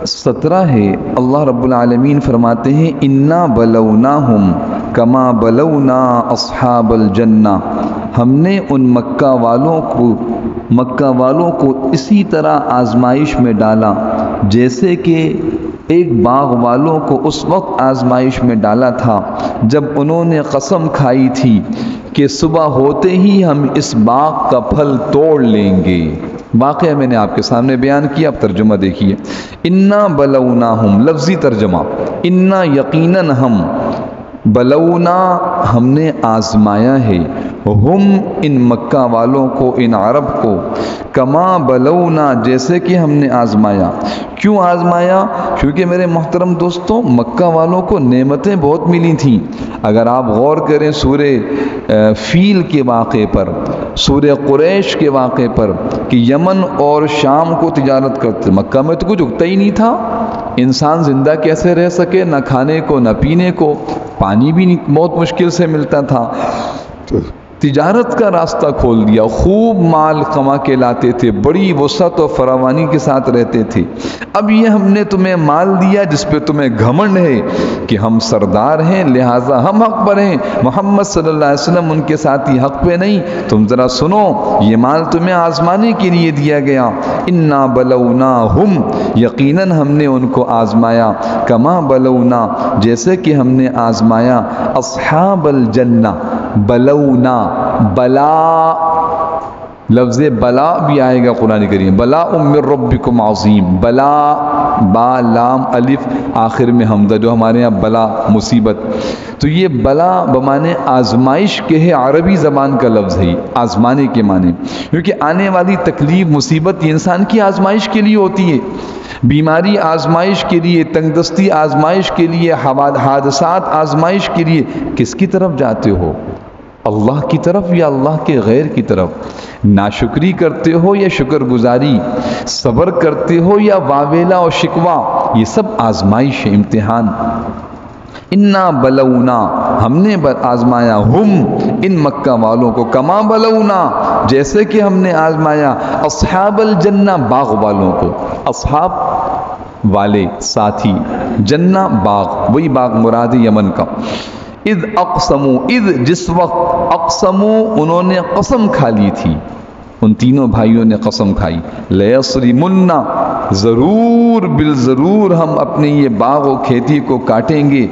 17 ہے، اللہ رب العالمین فرماتے ہیں اِنَّا بَلَوْنَاهُمْ كَمَا بَلَوْنَا أَصْحَابَ الْجَنَّةِ، ہم نے ان مکہ والوں کو اسی طرح آزمائش میں ڈالا جیسے کہ ایک باغ والوں کو اس وقت آزمائش میں ڈالا تھا جب انہوں نے قسم کھائی تھی کہ صبح ہوتے ہی ہم اس باغ کا پھل توڑ لیں گے۔ واقعہ میں نے آپ کے سامنے بیان کیا، اب ترجمہ دیکھیے۔ اِنَّا بَلَوْنَاهُمْ، لفظی ترجمہ، اِنَّا یقیناً ہم، بلونا ہم نے آزمایا ہے، ہم ان مکہ والوں کو، ان عرب کو، کما بلونا جیسے کہ ہم نے آزمایا۔ کیوں آزمایا؟ کیونکہ میرے محترم دوستوں مکہ والوں کو نعمتیں بہت ملی تھیں۔ اگر آپ غور کریں سورہ فیل کے واقعے پر، سورہ قریش کے واقعے پر کہ یمن اور شام کو تجارت کرتے، مکہ میں تو کچھ اگتا ہی نہیں تھا، انسان زندہ کیسے رہ سکے، نہ کھانے کو نہ پینے کو، پانی بھی بہت مشکل سے ملتا تھا۔ تجارت کا راستہ کھول دیا، خوب مال کما کے لاتے تھے، بڑی وسعت و فراوانی کے ساتھ رہتے تھے۔ اب یہ ہم نے تمہیں مال دیا جس پہ تمہیں گھمنڈ ہے کہ ہم سردار ہیں لہٰذا ہم حق پر ہیں، محمد صلی اللہ علیہ وسلم ان کے ساتھی حق پہ نہیں۔ تم ذرا سنو، یہ مال تمہیں آزمانے کے لیے دیا گیا۔ انا بلوناہم، یقیناً ہم نے ان کو آزمایا، کما بلونا، جیسے کہ ہم نے آزمایا اصحاب الجنہ، بلونا، بلا، لفظ بلا بھی آئے گا قرآن کریم، بلا من ربکم عظیم، بلا، با لام الف آخر میں حمزہ، جو ہمارے یہاں بلا مصیبت، تو یہ بلا بمانے آزمائش کے ہے، عربی زبان کا لفظ ہے آزمانے کے معنی، کیونکہ آنے والی تکلیف مصیبت یہ انسان کی آزمائش کے لیے ہوتی ہے، بیماری آزمائش کے لیے، تنگ دستی آزمائش کے لیے، حادثات آزمائش کے لیے۔ کس کی طرف جاتے ہو؟ اللہ کی طرف یا اللہ کے غیر کی طرف؟ ناشکری کرتے ہو یا شکر گزاری؟ صبر کرتے ہو یا واویلا اور شکوہ؟ یہ سب آزمائش ہے، امتحان۔ انا بلونا، ہم نے آزمایا، ہم ان مکہ والوں کو، کما بلونا، جیسے کہ ہم نے آزمایا اصحاب الجنہ، باغ والوں کو، اصحاب والے ساتھی، جنہ باغ، وہی باغ مراد یمن کا۔ اذ اقسموا، اذ جس وقت، اقسموا انہوں نے قسم کھا لی تھی، ان تینوں بھائیوں نے قسم کھائی، لیصرمن، ضرور بالضرور ہم اپنے یہ باغ و کھیتی کو کاٹیں گے،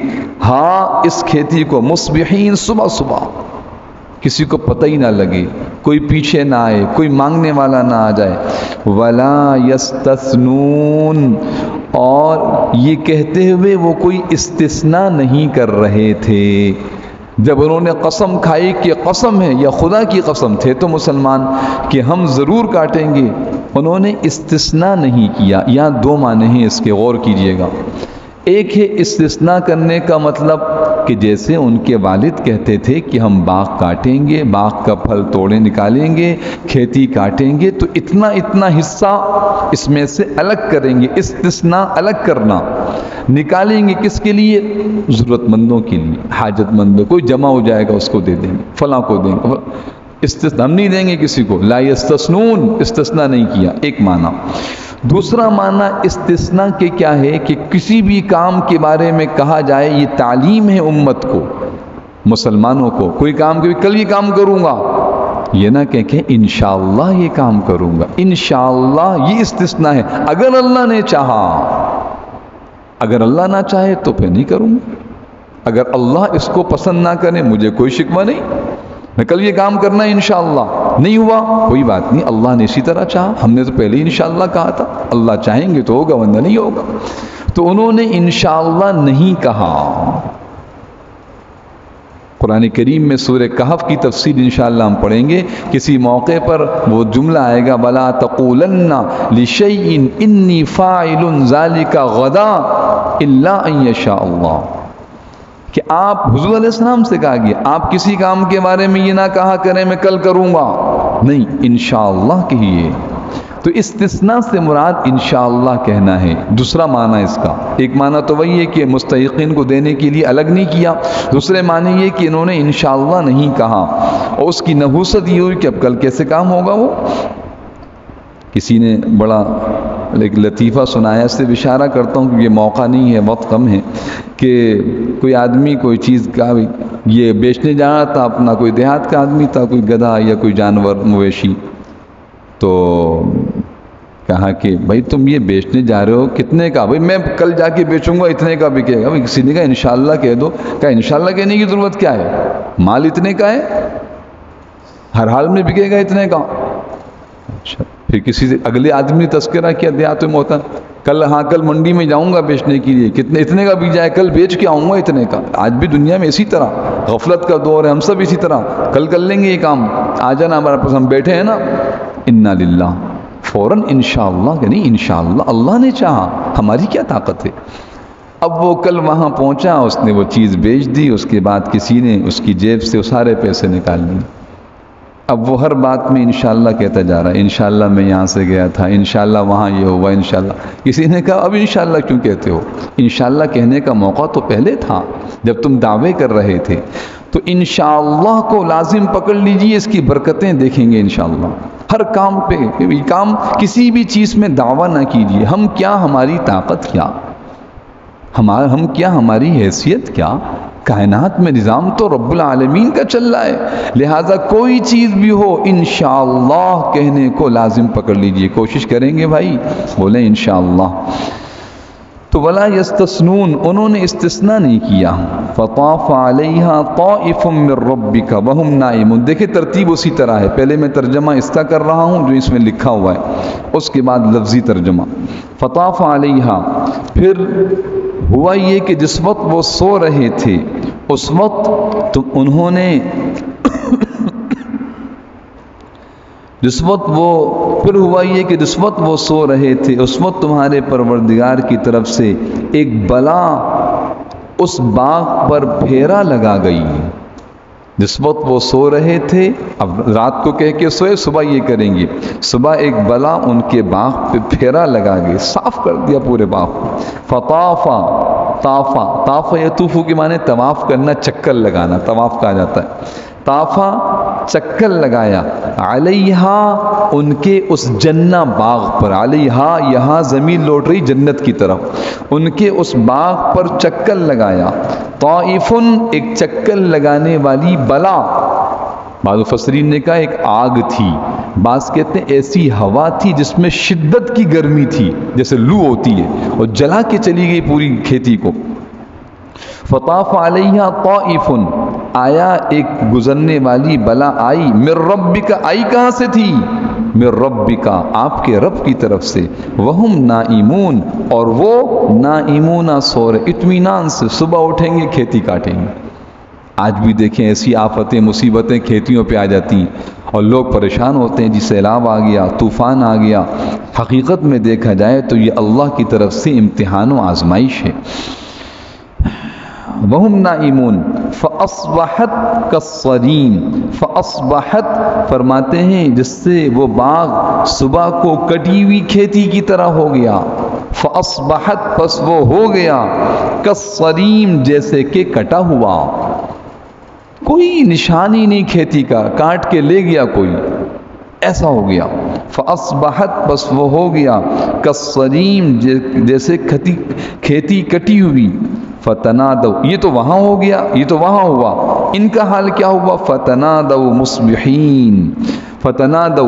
ہاں اس کھیتی کو، مصبحین، صبح صبح، کسی کو پتہ ہی نہ لگے، کوئی پیچھے نہ آئے، کوئی مانگنے والا نہ آ جائے، ولا یستثنون، اور یہ کہتے ہوئے وہ کوئی استثناء نہیں کر رہے تھے۔ جب انہوں نے قسم کھائی کہ قسم ہے یا خدا کی قسم، تھے تو مسلمان، کہ ہم ضرور کاٹیں گے، انہوں نے استثناء نہیں کیا۔ یہاں دو معنی ہیں اس کے، غور کیجئے گا۔ ایک ہے استثناء کرنے کا مطلب کہ جیسے ان کے والد کہتے تھے کہ ہم باغ کاٹیں گے، باغ کا پھل توڑے نکالیں گے، کھیتی کاٹیں گے، تو اتنا اتنا حصہ اس میں سے الگ کریں گے، استثناء الگ کرنا، نکالیں گے کس کے لیے؟ ضرورت مندوں کے لیے، حاجت مندوں، کوئی جمع ہو جائے گا اس کو دے دیں گے، فلاں کو دیں گے، استثناء ہم نہیں دیں گے کسی کو، لا یستثنون، استثناء نہیں کیا، ایک معنی۔ دوسرا معنی استثناء کے کیا ہے کہ کسی بھی کام کے بارے میں کہا جائے، یہ تعلیم ہے امت کو، مسلمانوں کو، کوئی کام کہ کل یہ کام کروں گا، یہ نہ کہیں کہ انشاءاللہ یہ کام کروں گا، انشاءاللہ یہ استثناء ہے، اگر اللہ نے چاہا، اگر اللہ نہ چاہے تو پھر نہیں کروں گا، اگر اللہ اس کو پسند نہ کرے مجھے کوئی شکوہ نہیں، میں کل یہ کام کرنا ہے انشاءاللہ، نہیں ہوا کوئی بات نہیں، اللہ نے اسی طرح چاہا، ہم نے تو پہلے ہی انشاءاللہ کہا تھا، اللہ چاہیں گے تو ہوگا ورنہ نہیں ہوگا، تو انہوں نے انشاءاللہ نہیں کہا۔ قرآن کریم میں سورہ کہف کی تفصیل انشاءاللہ ہم پڑھیں گے، کسی موقع پر وہ جملہ آئے گا، وَلَا تَقُولَنَّ لِشَيْءٍ إِنِّي فَاعِلٌ ذَلِكَ غَدًا إِلَّا أَن يَشَاءَ اللَّهُ، کہ آپ حضور علیہ السلام سے کہا گیا آپ کسی کام کے بارے میں یہ نہ کہا کریں میں کل کروں گا، نہیں، انشاءاللہ کہیے۔ تو استثناء سے مراد انشاءاللہ کہنا ہے۔ دوسرا معنی اس کا، ایک معنی تو وہی ہے کہ مستحقین کو دینے کے لیے الگ نہیں کیا، دوسرے معنی یہ کہ انہوں نے انشاءاللہ نہیں کہا، اور اس کی نحوست یہ ہوئی کہ اب کل کیسے کام ہوگا۔ وہ کسی نے بڑا ایک لطیفہ سنایا، اس سے اشارہ کرتا ہوں کہ یہ موقع نہیں ہے، وقت کم ہے، کہ کوئی آدمی کوئی چیز کا یہ بیچنے جا رہا تھا، اپنا کوئی دیہات کا آدمی تھا، کوئی گدھا یا کوئی جانور مویشی، تو کہا کہ بھائی تم یہ بیچنے جا رہے ہو کتنے کا؟ بھائی میں کل جا کے بیچوں گا، اتنے کا بکے گا۔ بھائی کسی نے کہا انشاءاللہ کہہ دو، کہا انشاءاللہ کہنے کی ضرورت کیا ہے، مال اتنے کا ہے، ہر حال میں بکے گا اتنے کا۔ اچھا، پھر کسی سے اگلے آدمی نے تذکرہ کیا دیہات میں ہوتا، کل کل منڈی میں جاؤں گا بیچنے کے لیے، کتنے اتنے کا بک جائے، کل بیچ کے آؤں گا اتنے کا۔ آج بھی دنیا میں اسی طرح غفلت کا دور ہے، ہم سب اسی طرح کل کر لیں گے یہ کام، آ جانا ہمارے پاس، ہم بیٹھے ہیں نا، انا للہ، فوراً انشاءاللہ کہ نہیں، انشاءاللہ اللہ نے چاہا، ہماری کیا طاقت ہے۔ اب وہ کل وہاں پہنچا، اس نے وہ چیز بیچ دی، اس کے بعد کسی نے اس کی جیب سے سارے پیسے نکال لیے۔ اب وہ ہر بات میں انشاءاللہ کہتا جا رہا ہے، انشاءاللہ میں یہاں سے گیا تھا، انشاءاللہ وہاں یہ ہوا، انشاءاللہ۔ کسی نے کہا اب انشاءاللہ کیوں کہتے ہو؟ انشاءاللہ کہنے کا موقع تو پہلے تھا جب تم دعوے کر رہے تھے۔ تو انشاءاللہ کو لازم پکڑ لیجئے، اس کی برکتیں دیکھیں گے انشاءاللہ۔ ہر کام پہ کام، کسی بھی چیز میں دعویٰ نہ کیجئے ہم کیا، ہماری طاقت کیا، ہم کیا، ہماری حیثیت کیا۔ کائنات میں نظام تو رب العالمین کا چل رہا ہے، لہٰذا کوئی چیز بھی ہو انشاءاللہ کہنے کو لازم پکڑ لیجئے۔ کوشش کریں گے بھائی، بولیں انشاءاللہ۔ تو ولا یستثنون، انہوں نے استثناء نہیں کیا۔ فطاف علیہا طائف من ربک وہم نائمون، دیکھیں ترتیب اسی طرح ہے، پہلے میں ترجمہ اس کا کر رہا ہوں جو اس میں لکھا ہوا ہے، اس کے بعد لفظی ترجمہ۔ فطاف علیہا، پھر ہوا یہ کہ جس وقت وہ سو رہے تھے اس وقت تو انہوں نے جس وقت وہ پھر ہوا یہ کہ جس وقت وہ سو رہے تھے اس وقت تمہارے پروردگار کی طرف سے ایک بلا اس باغ پر پھیرا لگا گئی۔ جس وقت وہ سو رہے تھے، اب رات کو کہہ کے سوئے، صبح یہ کریں گے، صبح ایک بلا ان کے باغ پہ پھیرا لگا گئے، صاف کر دیا پورے باغ کو۔ فطافا، طافا، طافا یطوفو کے معنی طواف کرنا، چکر لگانا، طواف کہا جاتا ہے۔ طافا، چکر لگایا، علیہا، ان کے اس جنہ باغ پر، علیہا یہاں زمین لوٹ رہی جنت کی طرف، ان کے اس باغ پر چکر لگایا۔ طائفن، ایک چکر لگانے والی بلا، بعض مفسرین نے کہا ایک آگ تھی، بعض کہتے ہیں ایسی ہوا تھی جس میں شدت کی گرمی تھی، جیسے لو ہوتی ہے، اور جلا کے چلی گئی پوری کھیتی کو۔ فطاف علیہا طائفن، آیا ایک گزرنے والی بلا آئی، من ربک، آئی کہاں سے تھی؟ من ربک، آپ کے رب کی طرف سے، وہم نائمون، اور وہ نائمون، سو رہے، اطمینان سے، صبح اٹھیں گے کھیتی کاٹیں گے۔ آج بھی دیکھیں ایسی آفتیں مصیبتیں کھیتیوں پہ آ جاتی ہیں اور لوگ پریشان ہوتے ہیں، جی سیلاب آ گیا، طوفان آ گیا۔ حقیقت میں دیکھا جائے تو یہ اللہ کی طرف سے امتحان و آزمائش ہے۔ وہم نائمون، فاصبحت کالصریم، فاصبحت فرماتے ہیں جس سے وہ باغ صبح کو کٹی ہوئی کھیتی کی طرح ہو گیا، فاصبحت، پس وہ ہو گیا، کالصریم، جیسے کہ کٹا ہوا، کوئی نشانی نہیں کھیتی کا، کاٹ کے لے گیا کوئی، ایسا ہو گیا۔ فاصبحت، پس وہ ہو گیا، کالصریم، جیسے کھیتی کٹی ہوئی۔ فتنادو، یہ تو وہاں ہو گیا، یہ تو وہاں ہوا، ان کا حال کیا ہوا؟ فتنادو مصبحین، فتنادو،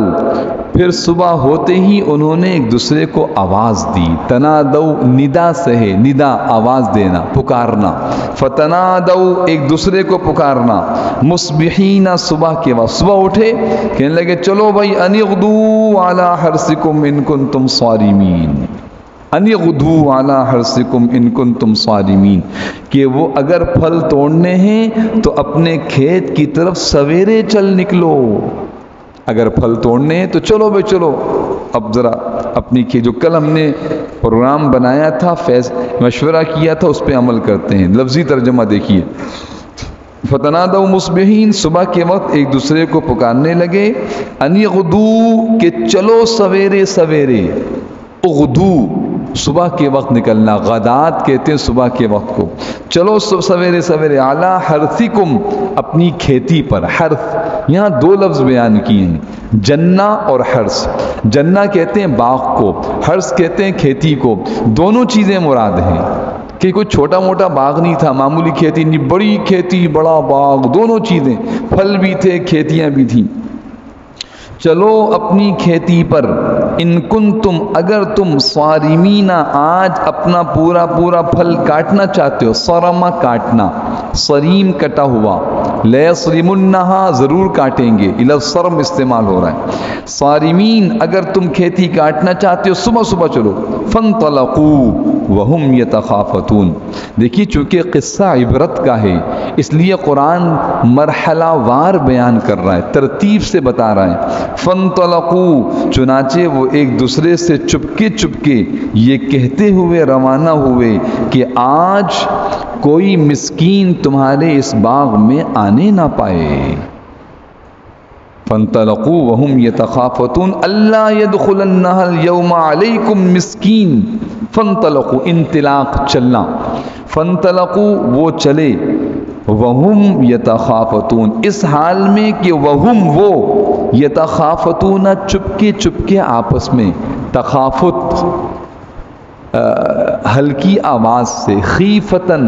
پھر صبح ہوتے ہی انہوں نے ایک دوسرے کو آواز دی۔ تنادو ندا سے ہے، ندا آواز دینا، پکارنا، فتنادو ایک دوسرے کو پکارنا، مصبحین صبح کے وقت، صبح اٹھے کہنے لگے چلو بھائی، ان اغدوا علی حرثکم ان کنتم صارمین، ان یغدوا علی حرثکم ان کنتم صارمین، کہ وہ اگر پھل توڑنے ہیں تو اپنے کھیت کی طرف سویرے چل نکلو، اگر پھل توڑنے ہیں تو چلو بھائی چلو۔ اب ذرا اپنی جو کل ہم نے پروگرام بنایا تھا، مشورہ کیا تھا، اس پہ عمل کرتے ہیں۔ لفظی ترجمہ دیکھیے، فتنادوا مصبحین، صبح کے وقت ایک دوسرے کو پکارنے لگے، ان یغدوا، کہ چلو سویرے سویرے، اغدو صبح کے وقت نکلنا، غدات کہتے ہیں صبح کے وقت کو، چلو سویرے سویرے، اعلی حرثکم، اپنی کھیتی پر۔ حرث یہاں دو لفظ بیان کیے ہیں، جنہ اور حرث۔ جنہ کہتے ہیں باغ کو، حرث کہتے ہیں کھیتی کو، دونوں چیزیں مراد ہیں، کہ کوئی چھوٹا موٹا باغ نہیں تھا، معمولی کھیتی نہیں، بڑی کھیتی، بڑا باغ، دونوں چیزیں، پھل بھی تھے، کھیتیاں بھی تھیں۔ چلو اپنی کھیتی پر، ان کنتم، اگر تم، صارمین، آج اپنا پورا پورا پھل کاٹنا چاہتے ہو، صرم کاٹنا، صریم کٹا ہوا، لیصرمنہا ضرور کاٹیں گے، الصرم استعمال ہو رہا ہے، صارمین اگر تم کھیتی کاٹنا چاہتے ہو صبح صبح چلو، فانطلقوا وہم یتخافتون۔ دیکھیے چونکہ قصہ عبرت کا ہے اس لیے قرآن مرحلہ وار بیان کر رہا ہے، ترتیب سے بتا رہا ہے۔ فانطلقوا، چنانچہ وہ ایک دوسرے سے چپکے چپکے یہ کہتے ہوئے روانہ ہوئے کہ آج کوئی مسکین تمہارے اس باغ میں آنے نہ پائے۔ فانطلقوا وهم يتخافتون الا يدخلنها اليوم عليكم مسكين۔ فانطلقوا، انطلاق، چلنا، فانطلقوا وہ چلے، وہم یتخافتون، اس حال میں کہ وہم وہ یتخافتون چپکے چپکے آپس میں، تخافت ہلکی آواز سے، خیفتن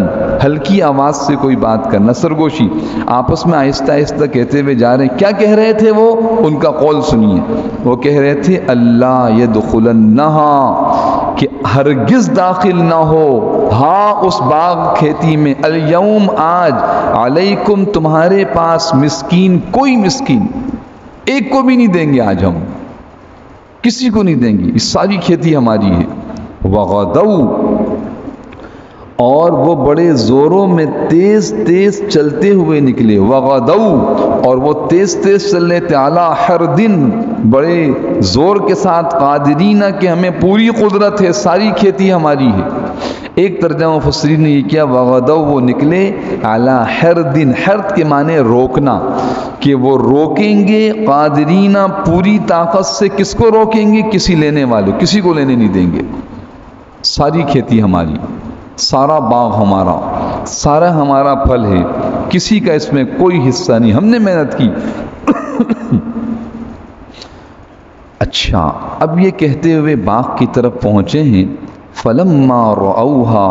ہلکی آواز سے کوئی بات کرنا، سرگوشی، آپس میں آہستہ آہستہ کہتے ہوئے جا رہے ہیں۔ کیا کہہ رہے تھے وہ؟ ان کا قول سنیے، وہ کہہ رہے تھے اللہ یدخلنہا، کہ ہرگز داخل نہ ہو، ہاں اس باغ کھیتی میں، الیوم آج، علیکم تمہارے پاس، مسکین کوئی مسکین، ایک کو بھی نہیں دیں گے آج ہم، کسی کو نہیں دیں گے، اس ساری کھیتی ہماری ہے۔ وغدو، اور وہ بڑے زوروں میں تیز تیز چلتے ہوئے نکلے، وغدو، اور وہ تیز تیز چل رہے تھے، علی حردن، بڑے زور کے ساتھ، قادرین، کہ ہمیں پوری قدرت ہے، ساری کھیتی ہماری ہے۔ ایک ترجمہ مفسرین نے یہ کیا، وغدو، وہ نکلے، علی حردن، حرد کے معنی روکنا، کہ وہ روکیں گے، قادرین، پوری طاقت سے، کس کو روکیں گے؟ کسی لینے والے، کسی کو لینے نہیں دیں گے، ساری کھیتی ہماری، سارا باغ ہمارا، سارا ہمارا پھل ہے، کسی کا اس میں کوئی حصہ نہیں، ہم نے محنت کی۔ اچھا، اب یہ کہتے ہوئے باغ کی طرف پہنچے ہیں، فَلَمَّا رَأَوْهَا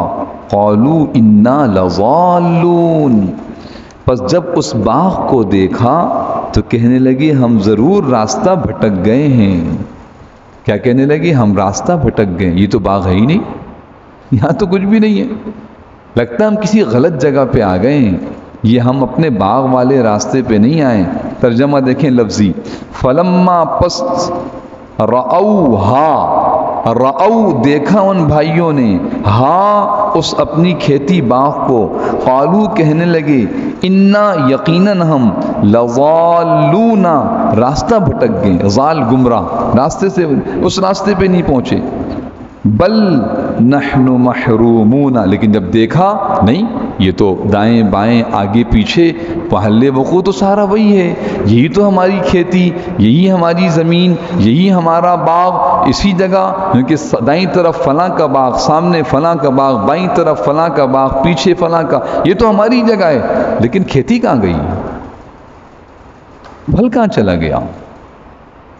قَالُوا إِنَّا لَضَالُّونَ، پس جب اس باغ کو دیکھا تو کہنے لگے ہم ضرور راستہ بھٹک گئے ہیں۔ کیا کہنے لگے؟ ہم راستہ بھٹک گئے، یہ تو باغ ہے ہی نہیں، یہاں تو کچھ بھی نہیں ہے، لگتا ہے ہم کسی غلط جگہ پہ آ گئے ہیں، یہ ہم اپنے باغ والے راستے پہ نہیں آئے۔ ترجمہ دیکھیں لفظی، فلما، پس، رأوہا، رأو، دیکھا ان بھائیوں نے، ہاں اس اپنی کھیتی باغ کو، قالو، کہنے لگے، انا، یقیناً ہم، لضالون، راستہ بھٹک گئے، ضال گمراہ، راستے سے، اس راستے پہ نہیں پہنچے، بل نحن محرومون، لیکن جب دیکھا نہیں، یہ تو دائیں بائیں آگے پیچھے محل وقوع تو سارا وہی ہے، یہی تو ہماری کھیتی، یہی ہماری زمین، یہی ہمارا باغ، اسی جگہ، کیونکہ دائیں طرف فلاں کا باغ، سامنے فلاں کا باغ، بائیں طرف فلاں کا باغ، پیچھے فلاں کا، یہ تو ہماری جگہ ہے، لیکن کھیتی کہاں گئی؟ پھل کہاں چلا گیا؟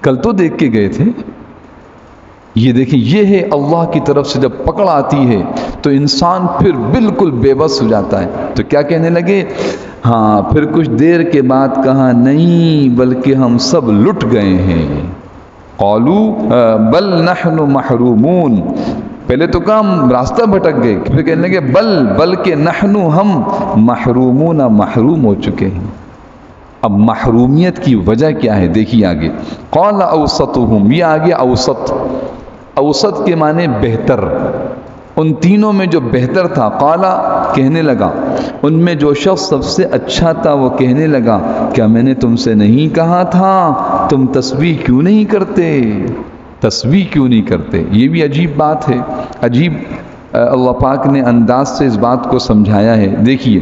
کل تو دیکھ کے گئے تھے۔ یہ دیکھیں، یہ ہے اللہ کی طرف سے جب پکڑ آتی ہے تو انسان پھر بالکل بے بس ہو جاتا ہے۔ تو کیا کہنے لگے؟ ہاں، پھر کچھ دیر کے بعد کہا، نہیں بلکہ ہم سب لٹ گئے ہیں، قالو بل نحن محرومون، پہلے تو کہا ہم راستہ بھٹک گئے، پھر کہنے لگے بلکہ نحن، ہم، محرومون، محروم ہو چکے ہیں۔ اب محرومیت کی وجہ کیا ہے دیکھیے آگے، قال اوسطہم، یہ آگے اوسط، اوسط کے معنی بہتر، ان تینوں میں جو بہتر تھا، قالا، کہنے لگا، ان میں جو شخص سب سے اچھا تھا وہ کہنے لگا، کیا میں نے تم سے نہیں کہا تھا تم تسبیح کیوں نہیں کرتے؟ تسبیح کیوں نہیں کرتے؟ یہ بھی عجیب بات ہے، عجیب اللہ پاک نے انداز سے اس بات کو سمجھایا ہے۔ دیکھیے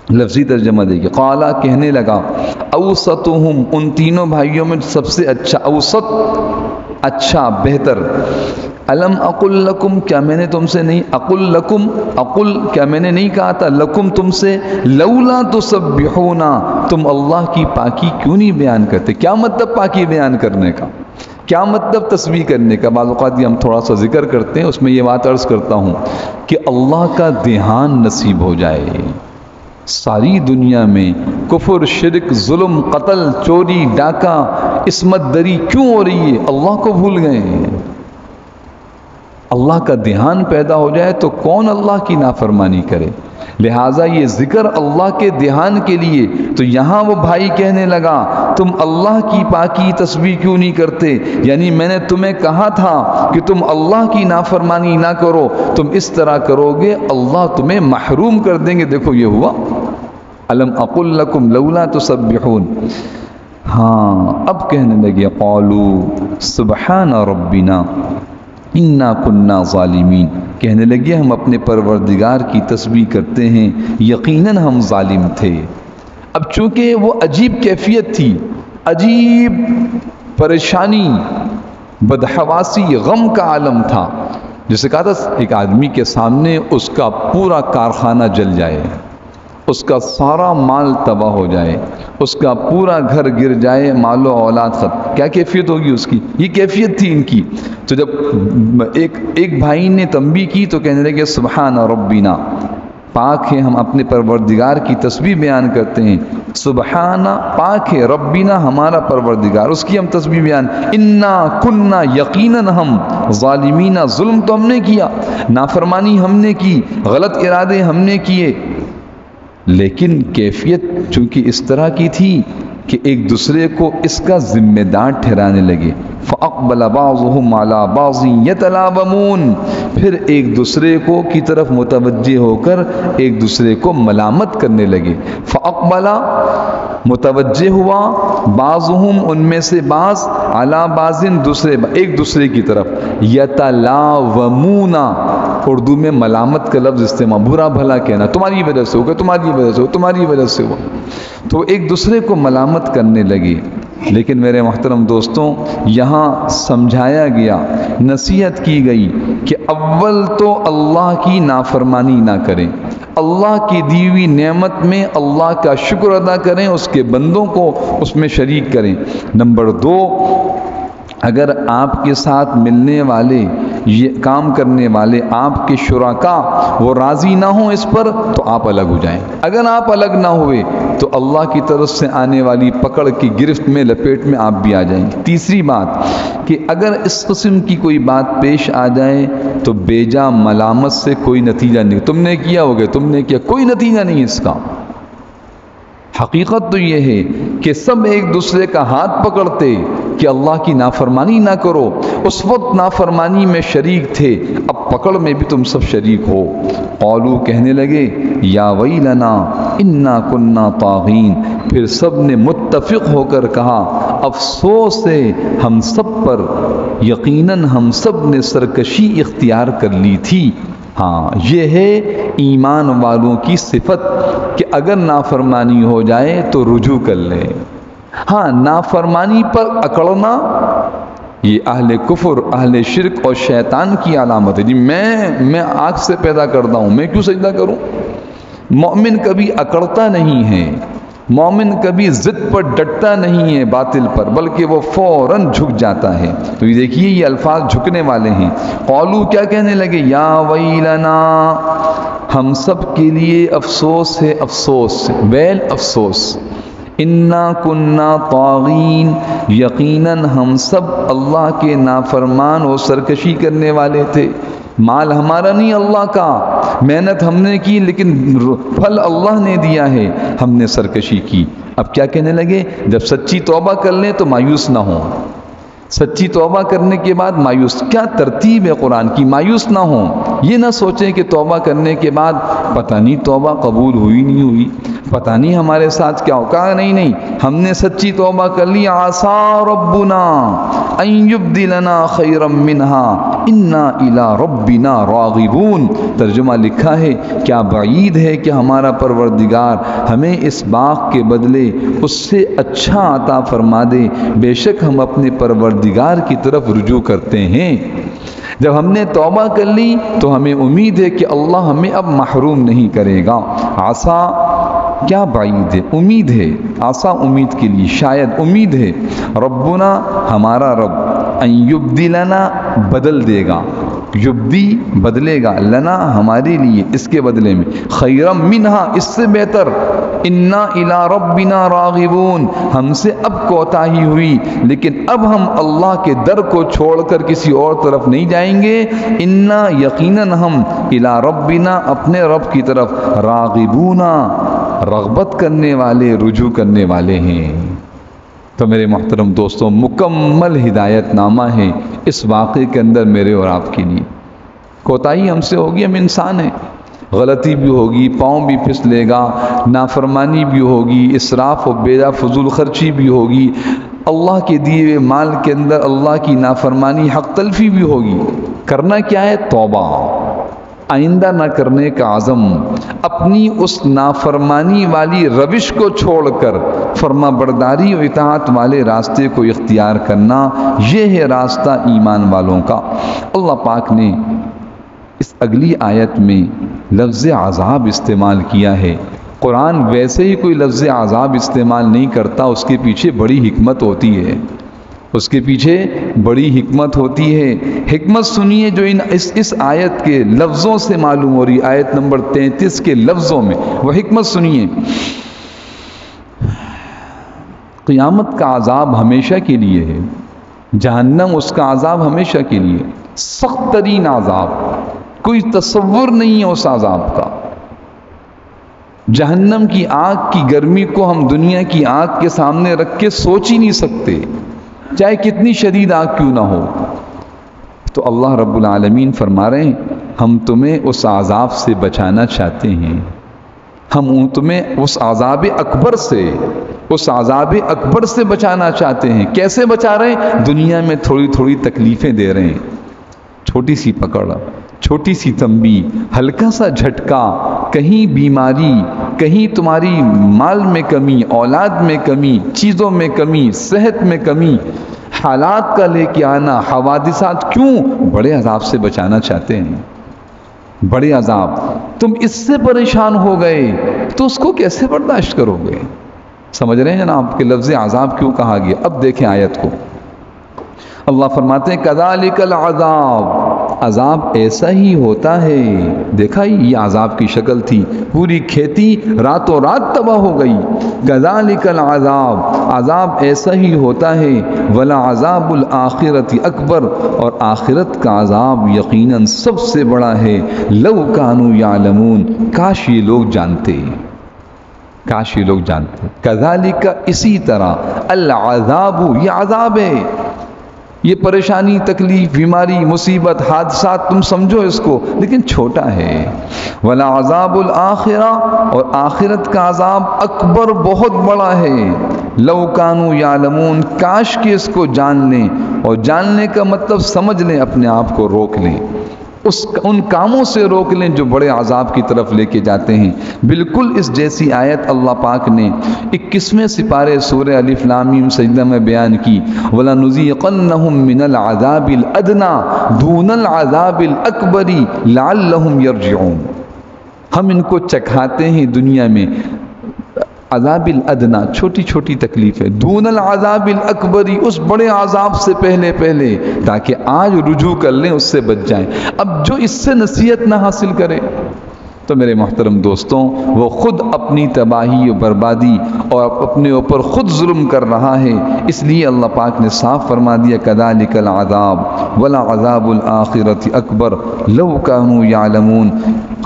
لفظی ترجمہ دیکھیے، قالا، کہنے لگا، اوسطہم، ان تینوں بھائیوں میں سب سے اچھا، اوسط، اچھا، بہتر، الم اقل لکم، کیا میں نے تم سے نہیں، اقل لکم، اقل، کیا میں نے نہیں کہا تھا، لکم، تم سے، لولا تسبحون، تم اللہ کی پاکی کیوں نہیں بیان کرتے؟ کیا مطلب پاکی بیان کرنے کا؟ کیا مطلب تسبیح کرنے کا؟ بعض اوقات یہ ہم تھوڑا سا ذکر کرتے ہیں، اس میں یہ بات عرض کرتا ہوں کہ اللہ کا دھیان نصیب ہو جائے۔ ساری دنیا میں کفر، شرک، ظلم، قتل، چوری، ڈاکہ، عصمت دری کیوں ہو رہی ہے؟ اللہ کو بھول گئے ہیں۔ اللہ کا دھیان پیدا ہو جائے تو کون اللہ کی نافرمانی کرے؟ لہٰذا یہ ذکر اللہ کے دھیان کے لیے۔ تو یہاں وہ بھائی کہنے لگا، تم اللہ کی پاکی تسبیح کیوں نہیں کرتے؟ یعنی میں نے تمہیں کہا تھا کہ تم اللہ کی نافرمانی نہ کرو، تم اس طرح کرو گے اللہ تمہیں محروم کر دیں گے۔ دیکھو یہ ہوا، الم اقل لکم لولا تسبحون۔ ہاں، اب کہنے لگے، قالوا سبحان ربنا انا کننا ظالمین، کہنے لگے ہم اپنے پروردگار کی تسبیح کرتے ہیں، یقیناً ہم ظالم تھے۔ اب چونکہ وہ عجیب کیفیت تھی، عجیب پریشانی، بدحواسی، غم کا عالم تھا، جسے کہا تھا ایک آدمی کے سامنے اس کا پورا کارخانہ جل جائے، اس کا سارا مال تباہ ہو جائے، اس کا پورا گھر گر جائے، مال و اولاد ختم، کیا کیفیت ہوگی اس کی؟ یہ کیفیت تھی ان کی۔ تو جب ایک بھائی نے تنبیہ کی تو کہنے لگے سبحان ربنا، پاک ہے، ہم اپنے پروردگار کی تسبیح بیان کرتے ہیں، سبحان پاک ہے، ربنا ہمارا پروردگار، اس کی ہم تسبیح بیان، انا کننا یقیناً ہم، ظالمین ظلم تو ہم نے کیا، نافرمانی ہم نے کی، غلط ارادے ہم نے کیے، لیکن کیفیت چونکہ اس طرح کی تھی کہ ایک دوسرے کو اس کا ذمہ دار ٹھہرانے لگے۔ فَأَقْبَلَ بَعْضُهُمْ عَلَى بَعْضٍ يَتَلَاوَمُونَ، پھر ایک دوسرے کو کی طرف متوجہ ہو کر ایک دوسرے کو ملامت کرنے لگے۔ فَأَقْبَلَ متوجہ ہوا، بعضهم ان میں سے بعض، علی بعض دوسرے ایک دوسرے کی طرف، یتلاومون اردو میں ملامت کا لفظ استعمال، برا بھلا کہنا، تمہاری وجہ سے ہوگا، تمہاری وجہ سے ہو، تمہاری وجہ سے ہوا، تو ایک دوسرے کو ملامت کرنے لگے۔ لیکن میرے محترم دوستوں، یہاں سمجھایا گیا، نصیحت کی گئی کہ اول تو اللہ کی نافرمانی نہ کریں، اللہ کی دی ہوئی نعمت میں اللہ کا شکر ادا کریں، اس کے بندوں کو اس میں شریک کریں۔ نمبر 2، اگر آپ کے ساتھ ملنے والے، یہ کام کرنے والے آپ کے شرکا وہ راضی نہ ہوں اس پر تو آپ الگ ہو جائیں۔ اگر آپ الگ نہ ہوئے تو اللہ کی طرف سے آنے والی پکڑ کی گرفت میں، لپیٹ میں آپ بھی آ جائیں گے۔ تیسری بات کہ اگر اس قسم کی کوئی بات پیش آ جائے تو بیجا ملامت سے کوئی نتیجہ نہیں، تم نے کیا ہوگا، تم نے کیا، کوئی نتیجہ نہیں اس کا۔ حقیقت تو یہ ہے کہ سب ایک دوسرے کا ہاتھ پکڑتے کہ اللہ کی نافرمانی نہ کرو، اس وقت نافرمانی میں شریک تھے، اب پکڑ میں بھی تم سب شریک ہو۔ قولو کہنے لگے یا ویلنا انا کننا طاغین، پھر سب نے متفق ہو کر کہا افسوس ہے ہم سب پر، یقیناً ہم سب نے سرکشی اختیار کر لی تھی۔ ہاں، یہ ہے ایمان والوں کی صفت کہ اگر نافرمانی ہو جائے تو رجوع کر لیں۔ ہاں، نافرمانی پر اکڑنا یہ اہل کفر، اہل شرک اور شیطان کی علامت ہے۔ جی میں آگ سے پیدا کرتا ہوں، میں کیوں سجدہ کروں؟ مومن کبھی اکڑتا نہیں ہے، مومن کبھی ضد پر ڈٹتا نہیں ہے باطل پر، بلکہ وہ فوراً جھک جاتا ہے۔ تو یہ دیکھیے یہ الفاظ جھکنے والے ہیں۔ قولو کیا کہنے لگے یا ویلنا، ہم سب کے لیے افسوس ہے، افسوس، ویل افسوس، انا کننا طاغین، یقیناً ہم سب اللہ کے نافرمان اور سرکشی کرنے والے تھے۔ مال ہمارا نہیں اللہ کا، محنت ہم نے کی لیکن پھل اللہ نے دیا ہے، ہم نے سرکشی کی۔ اب کیا کہنے لگے؟ جب سچی توبہ کر لیں تو مایوس نہ ہوں، سچی توبہ کرنے کے بعد مایوس، کیا ترتیب ہے قرآن کی، مایوس نہ ہوں، یہ نہ سوچیں کہ توبہ کرنے کے بعد پتہ نہیں توبہ قبول ہوئی نہیں ہوئی، پتہ نہیں ہمارے ساتھ کیا ہو، کہا نہیں، ہم نے سچی توبہ کر لی، عسا ربنا ان یبدلنا خیرا منہا انا الی ربنا راغبون۔ ترجمہ لکھا ہے کیا بعید ہے کہ ہمارا پروردگار ہمیں اس باغ کے بدلے اس سے اچھا عطا فرما دے، بے شک ہم اپنے پروردگار کی طرف رجوع کرتے ہیں۔ جب ہم نے توبہ کر لی تو ہمیں امید ہے کہ اللہ ہمیں اب محروم نہیں کرے گا۔ عسا کیا بعید ہے، امید ہے، عسا امید کے لیے، شاید امید ہے، ربنا ہمارا رب، ان یبدلنا بدل دے گا، یبدی بدلے گا، لنا ہمارے لیے، اس کے بدلے میں، خیرا منہا اس سے بہتر، انا الی ربنا راغبون، ہم سے اب کوتاہی ہوئی لیکن اب ہم اللہ کے در کو چھوڑ کر کسی اور طرف نہیں جائیں گے، انا یقیناً ہم الی ربنا اپنے رب کی طرف، راغبون رغبت کرنے والے، رجوع کرنے والے ہیں۔ تو میرے محترم دوستوں، مکمل ہدایت نامہ ہے اس واقعے کے اندر میرے اور آپ کے لیے۔ کوتاہی ہم سے ہوگی، ہم انسان ہیں، غلطی بھی ہوگی، پاؤں بھی پھسلے گا، نافرمانی بھی ہوگی، اسراف و بیجا فضول خرچی بھی ہوگی، اللہ کے دیے ہوئے مال کے اندر اللہ کی نافرمانی، حق تلفی بھی ہوگی۔ کرنا کیا ہے؟ توبہ، آئندہ نہ کرنے کا عزم، اپنی اس نافرمانی والی روش کو چھوڑ کر فرما برداری و اطاعت والے راستے کو اختیار کرنا، یہ ہے راستہ ایمان والوں کا۔ اللہ پاک نے اس اگلی آیت میں لفظ عذاب استعمال کیا ہے قرآن ویسے ہی کوئی لفظ عذاب استعمال نہیں کرتا، اس کے پیچھے بڑی حکمت ہوتی ہے، اس کے پیچھے بڑی حکمت ہوتی ہے۔ حکمت سنیے جو اس آیت کے لفظوں سے معلوم ہو رہی، آیت نمبر 33 کے لفظوں میں، وہ حکمت سنیے۔ قیامت کا عذاب ہمیشہ کے لیے ہے، جہنم اس کا عذاب ہمیشہ کے لیے، سخت ترین عذاب، کوئی تصور نہیں ہے اس عذاب کا۔ جہنم کی آگ کی گرمی کو ہم دنیا کی آگ کے سامنے رکھ کے سوچ ہی نہیں سکتے، چاہے کتنی شدید آگ کیوں نہ ہو۔ تو اللہ رب العالمین فرما رہے ہیں ہم تمہیں اس عذاب سے بچانا چاہتے ہیں، ہم تمہیں اس عذاب اکبر سے بچانا چاہتے ہیں۔ کیسے بچا رہے ہیں؟ دنیا میں تھوڑی تھوڑی تکلیفیں دے رہے ہیں، چھوٹی سی پکڑ، چھوٹی سی تنبیہ، ہلکا سا جھٹکا، کہیں بیماری، کہیں تمہاری مال میں کمی، اولاد میں کمی، چیزوں میں کمی، صحت میں کمی، حالات کا لے کے آنا، حوادثات، کیوں؟ بڑے عذاب سے بچانا چاہتے ہیں، بڑے عذاب۔ تم اس سے پریشان ہو گئے تو اس کو کیسے برداشت کرو گے؟ سمجھ رہے ہیں جناب کہ لفظ عذاب کیوں کہا گیا؟ اب دیکھیں آیت کو، اللہ فرماتے ہیں کذالک العذاب، عذاب ایسا ہی ہوتا ہے۔ دیکھا یہ عذاب کی شکل تھی، پوری کھیتی راتوں رات تباہ ہو گئی۔ کذالک العذاب، عذاب ایسا ہی ہوتا ہے۔ ولعذاب الآخرۃ اکبر، اور آخرت کا عذاب یقیناً سب سے بڑا ہے۔ لو کانوا یعلمون، کاش یہ لوگ جانتے، کاش یہ لوگ جانتے۔ کذالک، اسی طرح، العذاب، یہ عذاب ہے، یہ پریشانی، تکلیف، بیماری، مصیبت، حادثات، تم سمجھو اس کو، لیکن چھوٹا ہے۔ وَلَعَذَابُ الْآخِرَةِ، اور آخرت کا عذاب اکبر، بہت بڑا ہے۔ لَوْ كَانُوا يَعْلَمُونَ، کاش کہ اس کو جان لیں، اور جاننے کا مطلب سمجھ لیں، اپنے آپ کو روک لیں، ان کاموں سے روک لیں جو بڑے عذاب کی طرف لے کے جاتے ہیں۔ بالکل اس جیسی آیت اللہ پاک نے 21ویں سپارے سورہ الف لام میم سجدہ میں بیان کی، وَلَنُذِيقَنَّهُم مِّنَ الْعَذَابِ الْأَدْنَىٰ دُونَ الْعَذَابِ الْأَكْبَرِ لَعَلَّهُمْ يَرْجِعُونَ، ہم ان کو چکھاتے ہیں دنیا میں عذاب الادنا، چھوٹی چھوٹی تکلیفیں، دون العذاب الاکبری، اس بڑے عذاب سے پہلے پہلے، تاکہ آج رجوع کر لیں، اس سے بچ جائیں۔ اب جو اس سے نصیحت نہ حاصل کرے تو میرے محترم دوستوں، وہ خود اپنی تباہی و بربادی اور اپنے اوپر خود ظلم کر رہا ہے۔ اس لیے اللہ پاک نے صاف فرما دیا کذالک العذاب ولعذاب الآخرۃ اکبر لو کانوا یعلمون۔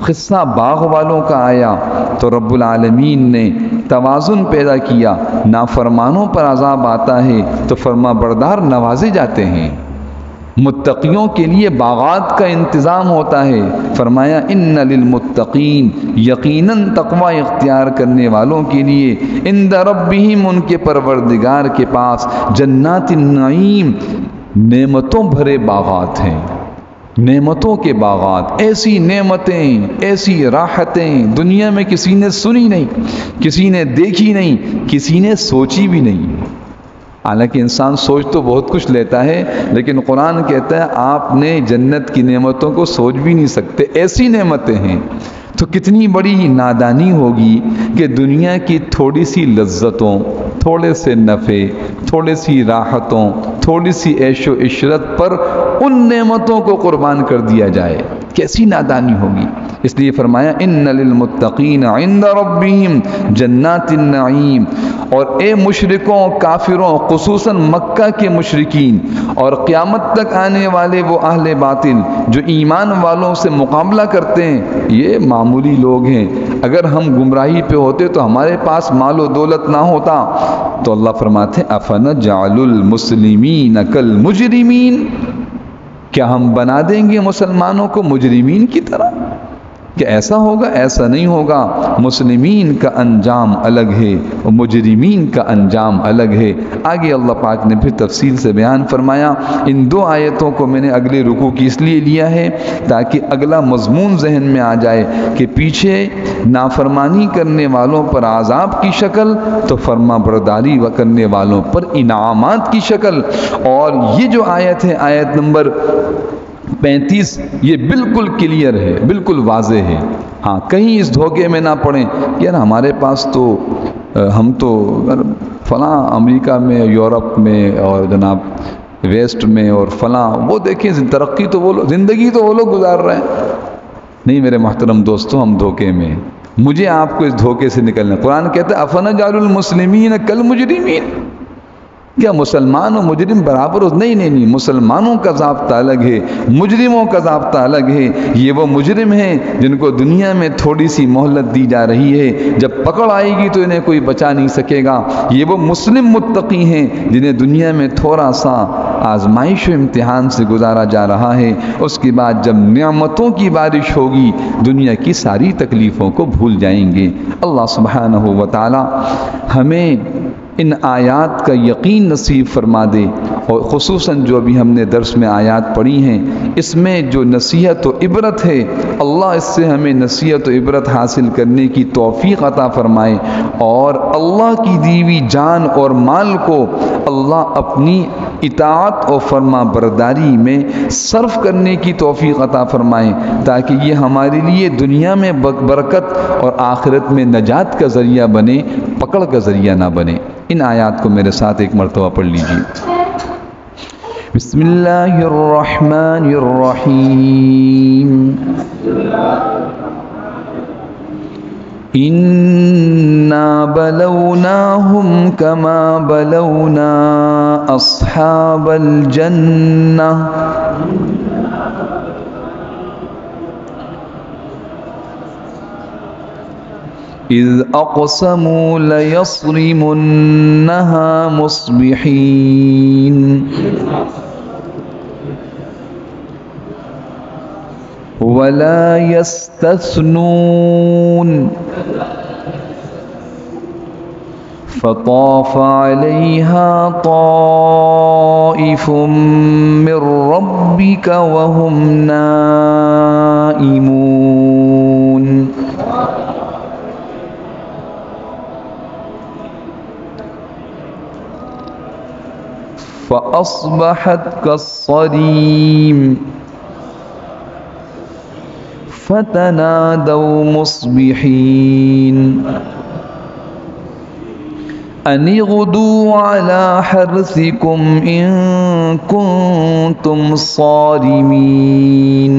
قصہ باغ والوں کا آیا تو رب العالمین نے توازن پیدا کیا، نافرمانوں پر عذاب آتا ہے تو فرما بردار نوازے جاتے ہیں، متقیوں کے لیے باغات کا انتظام ہوتا ہے۔ فرمایا ان للمتقین، یقیناً تقوی اختیار کرنے والوں کے لیے، عند ربہم، ان کے پروردگار کے پاس، جنات النعیم، نعمتوں بھرے باغات ہیں، نعمتوں کے باغات، ایسی نعمتیں، ایسی راحتیں دنیا میں کسی نے سنی نہیں، کسی نے دیکھی نہیں، کسی نے سوچی بھی نہیں۔ حالانکہ انسان سوچ تو بہت کچھ لیتا ہے، لیکن قرآن کہتا ہے آپ نے جنت کی نعمتوں کو سوچ بھی نہیں سکتے، ایسی نعمتیں ہیں۔ تو کتنی بڑی نادانی ہوگی کہ دنیا کی تھوڑی سی لذتوں، تھوڑے سے نفع، تھوڑی سی راحتوں، تھوڑی سی عیش و عشرت پر ان نعمتوں کو قربان کر دیا جائے، کیسی نادانی ہوگی۔ اس لیے فرمایا ان للمتقین عند ربہم جنات النعیم۔ اور اے مشرکوں، کافروں، خصوصاً مکہ کے مشرکین اور قیامت تک آنے والے وہ اہل باطل جو ایمان والوں سے مقابلہ کرتے ہیں، یہ معمولی لوگ ہیں، اگر ہم گمراہی پہ ہوتے تو ہمارے پاس مال و دولت نہ ہوتا۔ تو اللہ فرماتے ہیں افنجعل المسلمین کالمجرمین، کیا ہم بنا دیں گے مسلمانوں کو مجرمین کی طرح؟ کہ ایسا ہوگا؟ ایسا نہیں ہوگا۔ مسلمین کا انجام الگ ہے اور مجرمین کا انجام الگ ہے۔ آگے اللہ پاک نے پھر تفصیل سے بیان فرمایا۔ ان دو آیتوں کو میں نے اگلے رکوع کی اس لیے لیا ہے تاکہ اگلا مضمون ذہن میں آ جائے کہ پیچھے نافرمانی کرنے والوں پر عذاب کی شکل تو فرما برداری کرنے والوں پر انعامات کی شکل، اور یہ جو آیت ہے، آیت نمبر 35، یہ بالکل کلیئر ہے، بالکل واضح ہے۔ ہاں کہیں اس دھوکے میں نہ پڑیں کہ نا ہمارے پاس تو ہم تو فلاں امریکہ میں، یورپ میں اور جناب ویسٹ میں اور فلاں، وہ دیکھیں ترقی تو وہ لوگ، زندگی تو وہ لوگ گزار رہے ہیں۔ نہیں میرے محترم دوستوں، ہم دھوکے میں، مجھے آپ کو اس دھوکے سے نکلنا۔ قرآن کہتا ہے افنجعل المسلمین کالمجرمین، کیا مسلمان و مجرم برابر ہو؟ نہیں، مسلمانوں کا ضابطہ الگ ہے، مجرموں کا ضابطہ الگ ہے۔ یہ وہ مجرم ہیں جن کو دنیا میں تھوڑی سی مہلت دی جا رہی ہے، جب پکڑ آئے گی تو انہیں کوئی بچا نہیں سکے گا۔ یہ وہ مسلم متقی ہیں جنہیں دنیا میں تھوڑا سا آزمائش و امتحان سے گزارا جا رہا ہے، اس کے بعد جب نعمتوں کی بارش ہوگی دنیا کی ساری تکلیفوں کو بھول جائیں گے۔ اللہ سبحانہ و تعالی ہمیں ان آیات کا یقین نصیب فرما دے، اور خصوصاً جو ابھی ہم نے درس میں آیات پڑھی ہیں، اس میں جو نصیحت و عبرت ہے، اللہ اس سے ہمیں نصیحت و عبرت حاصل کرنے کی توفیق عطا فرمائے، اور اللہ کی دی ہوئی جان اور مال کو اللہ اپنی اطاعت و فرما برداری میں صرف کرنے کی توفیق عطا فرمائے، تاکہ یہ ہمارے لیے دنیا میں برکت اور آخرت میں نجات کا ذریعہ بنے، پکڑ کا ذریعہ نہ بنے۔ ان آیات کو میرے ساتھ ایک مرتبہ پڑھ لیجیے۔ بسم اللہ الرحمن الرحیم۔ اِنَّا بَلَوْنَاهُمْ كَمَا بَلَوْنَا أَصْحَابَ الْجَنَّةِ إِذْ أَقْسَمُوا لَيَصْرِمُنَّهَا مُصْبِحِينَ وَلَا يَسْتَثْنُونَ فَطَافَ عَلَيْهَا طَائِفٌ مِّن رَّبِّكَ وَهُمْ نَائِمُونَ فَأَصْبَحَتْ كَالصَّرِيمِ فَتَنَادَوْا مُصْبِحِينَ أَنِ اغْدُوا عَلَى حَرْثِكُمْ إِن كُنتُمْ صَارِمِينَ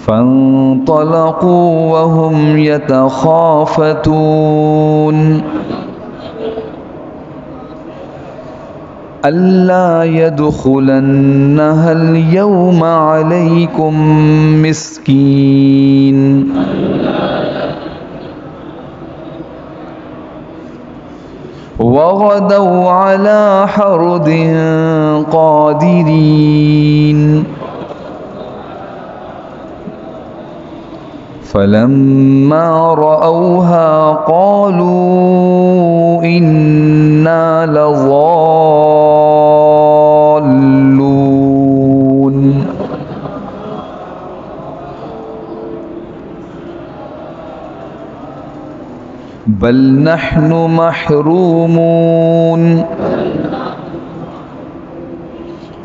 فَانطَلَقُوا وَهُمْ يَتَخَافَتُونَ أَلَّا يَدْخُلَنَّهَا الْيَوْمَ عَلَيْكُمْ مِسْكِينٌ وَغَدَوْا عَلَى حَرْدٍ قَادِرِينَ فَلَمَّا رَأَوْهَا قَالُوا إِنَّا لَضَالُّونَ بَلْ نَحْنُ مَحْرُومُونَ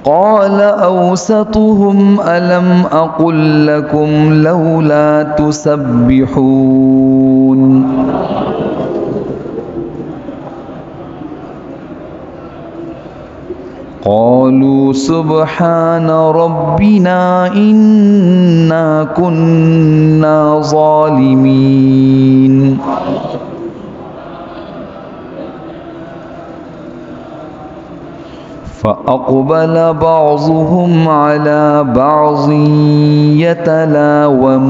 قَالَ أَوْسَطُهُمْ أَلَمْ أَقُلْ لَكُمْ لَوْلَا تُسَبِّحُونَ قَالُوا سُبْحَانَ رَبِّنَا إِنَّا كُنَّا ظَالِمِينَ فَأَقْبَلَ بَعْضُهُمْ عَلَى بَعْضٍ يَتَلَاوَمُونَ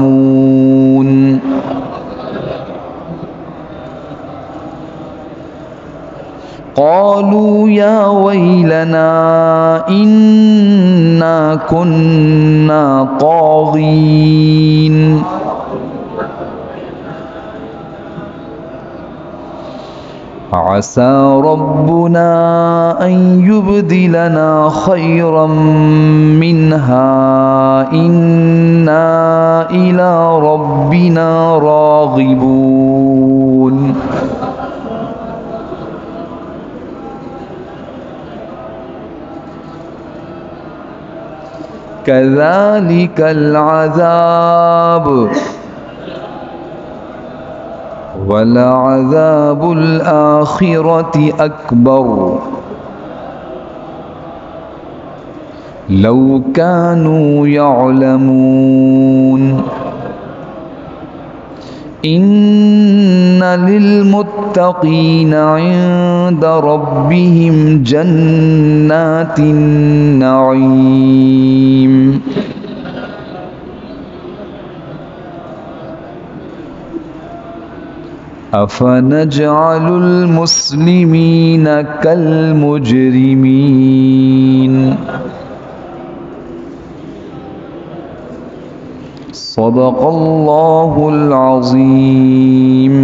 قَالُوا يَا وَيْلَنَا إِنَّا كُنَّا طَاغِينَ عَسَى رَبُّنَا أَن يُبْدِلَنَا خَيْرًا مِّنْهَا إِنَّا إِلَى رَبِّنَا رَاغِبُونَ كذلك العذاب ولعذاب الآخرة أكبر لو كانوا يعلمون إن للمتقين عند ربهم جنات النعيم أفنجعل المسلمين كالمجرمين صدق الله العظيم.